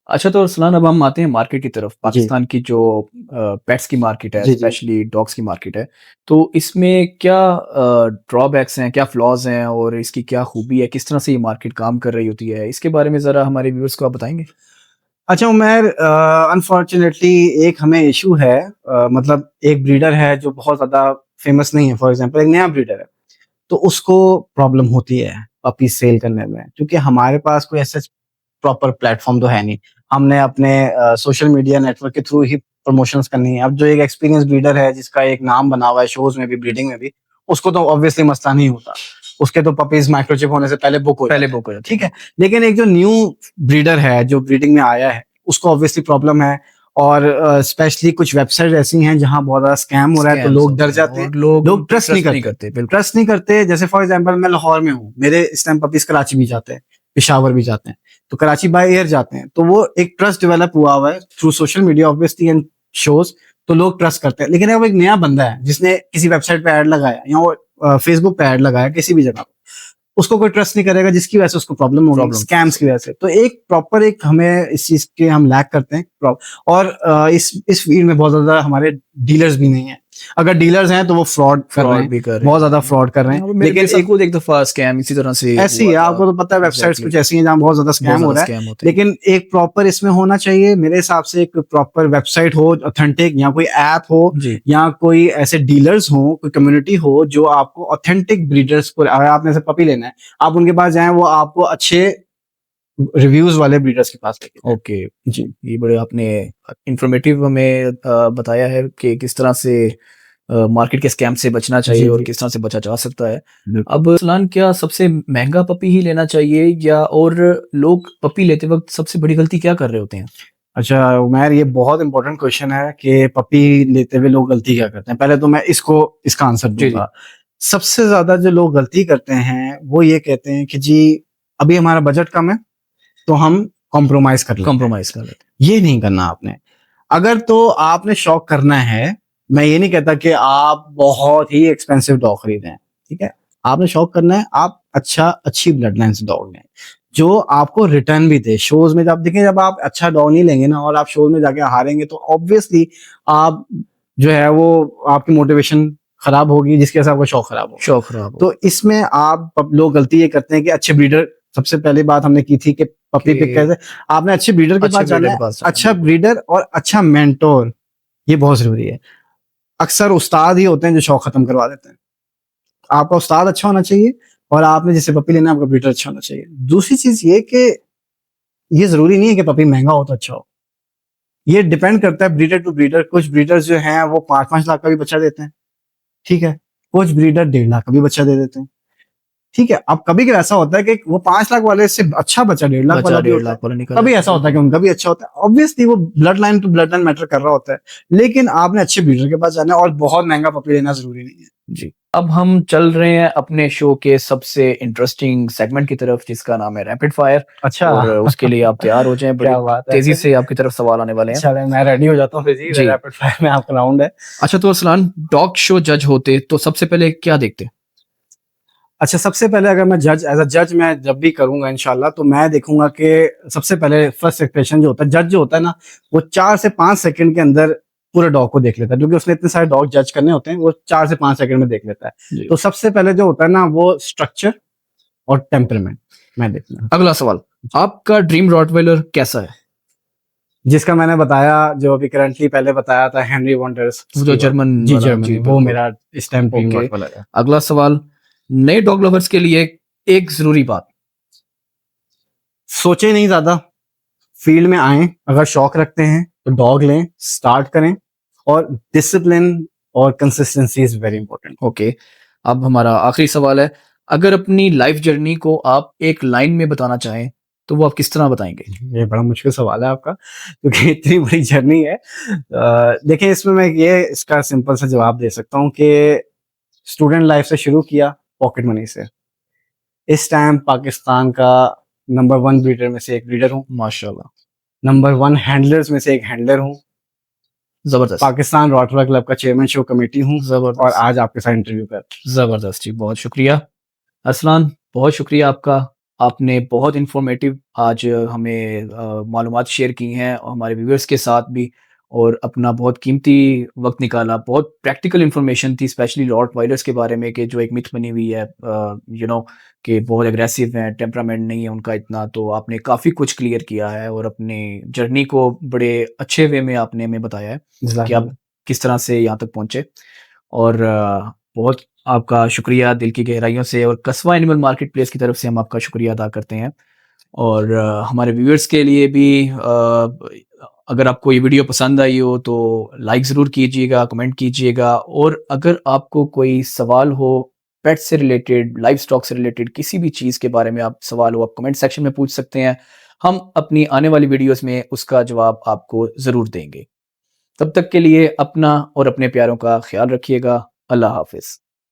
अच्छा, तो अरसलान अब हम आते हैं मार्केट की तरफ। जी पाकिस्तान की जो पेट्स की मार्केट है, जी जी स्पेशली डॉग्स की मार्केट है, तो इसमें क्या ड्रॉबैक्स हैं, क्या फ्लॉज हैं और इसकी क्या खूबी है, किस तरह से ये मार्केट काम कर रही होती है, इसके बारे में ज़रा हमारे व्यूअर्स को आप बताएंगे? अच्छा उमर, अनफॉर्चुनेटली एक हमें इशू है। मतलब एक ब्रीडर है जो बहुत ज्यादा फेमस नहीं है, फॉर एग्जांपल एक नया ब्रीडर है, तो उसको प्रॉब्लम होती है पपी सेल करने में, क्योंकि हमारे पास कोई ऐसा प्रॉपर प्लेटफॉर्म तो है नहीं। हमने अपने सोशल मीडिया नेटवर्क के थ्रू ही प्रमोशंस करनी है। अब जो एक एक्सपीरियंस ब्रीडर है जिसका एक नाम बना हुआ है शोज में भी, ब्रीडिंग में भी, उसको तो ऑब्वियसली मसला नहीं होता, उसके तो पपीज माइक्रोचिप होने से पहले बुक हो पहले जाते हैं, बुक हो जाते ठीक हैं। है। लेकिन एक जो न्यू ब्रीडर है जो ब्रीडिंग में आया है, उसको ऑब्वियसली प्रॉब्लम है। और स्पेशली कुछ वेबसाइट ऐसी हैं जहां बहुत ज्यादा स्कैम हो रहा है, तो स्कैम्स लोग डर होते हैं जाते हैं, और लोग उन लोग पे ट्रस्ट नहीं ट्रस्ट नहीं करते। करते, बिल्कुल। ट्रस्ट नहीं करते, जैसे फॉर एग्जांपल मैं लाहौर में हूँ, मेरे इस टाइम पपीज कराची भी जाते हैं, पेशावर भी जाते हैं, तो कराची बाय एयर जाते हैं, तो वो एक ट्रस्ट डेवलप हुआ है through social media obviously and shows, तो लोग ट्रस्ट करते हैं। लेकिन अब एक नया बंदा है जिसने किसी वेबसाइट पे ऐड लगाया या वो फेसबुक पे ऐड लगाया किसी भी जगह, उसको कोई ट्रस्ट नहीं करेगा, जिसकी वजह से उसको प्रॉब्लम होगी Problem. स्कैम्स की वजह से। तो एक प्रॉपर एक हमें इस चीज के हम लैक करते हैं और इस फील्ड में बहुत ज्यादा हमारे डीलर्स भी नहीं है। अगर डीलर्स हैं तो वो फ्रॉड कर रहे फ्रॉड हैं, भी कर रहे बहुत हैं। ज्यादा फ्रॉड कर रहे हाँ, हैं। मेरे लेकिन साथ खुद एक दफा स्कैम इसी तरह से ऐसी है, आपको तो पता है वेबसाइट्स कुछ ऐसी हैं जहाँ बहुत ज्यादा स्कैम हो रहा है। स्कैम होते हैं। लेकिन एक प्रॉपर इसमें होना चाहिए मेरे हिसाब से, एक प्रॉपर वेबसाइट हो ऑथेंटिक, या कोई ऐप हो, जी या कोई ऐसे डीलर्स हो, कोई कम्युनिटी हो जो आपको ऑथेंटिक ब्रीडर्स को, अगर आपने ऐसे पपी लेना है आप उनके पास जाएं, वो आपको अच्छे रिव्यूज वाले ब्रीडर्स के पास लेके जाएं। ओके जी ये बड़े आपने इंफॉर्मेटिव हमें बताया है कि किस तरह से मार्केट के स्कैम से बचना चाहिए जी और जी किस तरह से बचा जा सकता है। बिल्कुल। अब सलान, क्या सबसे महंगा पपी ही लेना चाहिए, या और लोग पपी लेते वक्त सबसे बड़ी गलती क्या कर रहे होते हैं? अच्छा उमैर, ये बहुत इंपॉर्टेंट क्वेश्चन है कि पपी लेते हुए लोग गलती क्या करते हैं। पहले तो मैं इसका आंसर जी जी दूंगा। सबसे ज्यादा जो लोग गलती करते हैं वो ये कहते हैं कि जी अभी हमारा बजट कम है तो हम कॉम्प्रोमाइज कर लेते हैं। कॉम्प्रोमाइज कर लेते ये नहीं करना आपने। अगर तो आपने शौक करना है, मैं ये नहीं कहता कि आप बहुत ही एक्सपेंसिव डॉग खरीदें, ठीक है। आपने शौक करना है, आप अच्छी ब्लड लाइन से डॉग लें जो आपको रिटर्न भी दे। शोज में जब देखें, जब आप अच्छा डॉग नहीं लेंगे ना और आप शोज में जाके हारेंगे तो ऑब्वियसली आप जो है वो आपकी मोटिवेशन खराब होगी, जिसकी वजह से आपका शौक खराब होगा। शौक खराब हो तो इसमें लोग गलती ये करते हैं कि अच्छे ब्रीडर, सबसे पहली बात हमने की थी कि पपी पिक कि कैसे, आपने अच्छे ब्रीडर के अच्छे पास जाना ब्रीडर है। के पास जाना है, अच्छा बिल्कुल। ब्रीडर और अच्छा मेंटोर, ये बहुत जरूरी है। अक्सर उस्ताद ही होते हैं जो शौक खत्म करवा देते हैं। आपका उस्ताद अच्छा होना चाहिए और आपने जिससे पपी लेना है आपका ब्रीडर अच्छा होना चाहिए। दूसरी चीज ये कि ये जरूरी नहीं है कि पपी महंगा हो तो अच्छा हो। ये डिपेंड करता है ब्रीडर टू ब्रीडर। कुछ ब्रीडर्स जो हैं वो 5-5 लाख का भी बच्चा देते हैं, ठीक है। कुछ ब्रीडर 1.5 लाख का भी बच्चा दे देते हैं, ठीक है। अब कभी कभी ऐसा होता है कि वो 5 लाख वाले से अच्छा बच्चा 1.5 लाख बचा वाला भी डेढ़ होता है। लाख वाला निकल कभी जाता ऐसा है, होता है कि बिल्कुल। उनका भी अच्छा होता है। ऑब्वियसली वो blood line to blood line matter कर रहा होता है। लेकिन आपने अच्छे ब्रीडर के पास जाना है और बहुत महंगा पपी लेना जरूरी नहीं है। जी, अब हम चल रहे हैं अपने शो के सबसे इंटरेस्टिंग सेगमेंट की तरफ, जिसका नाम है रैपिड फायर। अच्छा और उसके लिए आप तैयार हो जाएं, बड़ी क्या बात है। तेजी से आपकी तरफ सवाल आने वाले हैं। चले मैं रेडी हो जाता हूँ फिर जी। जी रैपिड फायर में आपका राउंड है। अच्छा, तो अरसलान, डॉग शो जज होते तो सबसे पहले क्या देखते? अच्छा सबसे पहले अगर मैं जज एज अ जज मैं जब भी करूंगा इंशाल्लाह, तो मैं देखूंगा कि सबसे पहले फर्स्ट एक्सप्रेशन जो होता है, जज जो होता है ना, वो 4 से 5 सेकंड के अंदर पूरे डॉग को देख लेता है, क्योंकि उसने इतने सारे डॉग जज करने होते हैं, वो 4 से 5 सेकंड में देख लेता है। जी। तो सबसे पहले जो होता है ना वो स्ट्रक्चर और टेम्परमेंट मैं देखना। अगला सवाल, आपका ड्रीम रॉटवेलर कैसा है? जिसका मैंने बताया, जो अभी करंटली पहले बताया था, हेनरी वॉन्डर्स, वो जो जर्मन जी वाला, जर्मनी, जी वो बिल्कुल। मेरा इस टाइम ड्रीम ओके, रॉटवेलर है। अगला सवाल, नए डॉग लवर्स के लिए एक जरूरी बात। सोचे नहीं ज्यादा, फील्ड में आए, अगर शौक रखते हैं तो डॉग लें, स्टार्ट करें, और डिसिप्लिन और consistency is very important. Okay, अब हमारा आखिरी सवाल है, अगर अपनी लाइफ जर्नी को आप एक लाइन में बताना चाहें तो वो आप किस तरह बताएंगे? ये बड़ा मुश्किल सवाल है आपका, क्योंकि इतनी बड़ी जर्नी है। देखिए इसमें मैं ये इसका सिंपल सा जवाब दे सकता हूँ कि स्टूडेंट लाइफ से शुरू किया, पॉकेट मनी से। इस टाइम पाकिस्तान का नंबर 1 ब्रीडर में से एक ब्रीडर हूँ, माशाल्लाह, नंबर 1 हैंडलर्स में से एक हैंडलर हूँ, जबरदस्त, पाकिस्तान रॉटवेलर क्लब का चेयरमैन शो कमेटी हूँ, और जबरदस्त, आज आपके साथ इंटरव्यू कर। जबरदस्त जी, बहुत शुक्रिया अरसलान, बहुत शुक्रिया आपका। आपने बहुत इंफॉर्मेटिव आज हमें मालूमात शेयर की हैं और हमारे व्यूअर्स के साथ भी, और अपना बहुत कीमती वक्त निकाला। बहुत प्रैक्टिकल इंफॉर्मेशन थी, स्पेशली रॉट वाइलर्स के बारे में, कि जो एक मिथ बनी हुई है कि बहुत एग्रेसिव हैं, टेम्परामेंट नहीं है उनका इतना। तो आपने काफ़ी कुछ क्लियर किया है और अपनी जर्नी को बड़े अच्छे वे में आपने हमें बताया है कि आप किस तरह से यहाँ तक पहुँचे। और बहुत आपका शुक्रिया दिल की गहराइयों से, और कस्बा एनिमल मार्केट प्लेस की तरफ से हम आपका शुक्रिया अदा करते हैं। और हमारे व्यूअर्स के लिए भी, अगर आपको ये वीडियो पसंद आई हो तो लाइक ज़रूर कीजिएगा, कमेंट कीजिएगा, और अगर आपको कोई सवाल हो पेट से रिलेटेड, लाइव स्टॉक से रिलेटेड, किसी भी चीज़ के बारे में आप सवाल हो, आप कमेंट सेक्शन में पूछ सकते हैं। हम अपनी आने वाली वीडियोस में उसका जवाब आपको ज़रूर देंगे। तब तक के लिए अपना और अपने प्यारों का ख्याल रखिएगा। अल्लाह हाफ़िज़।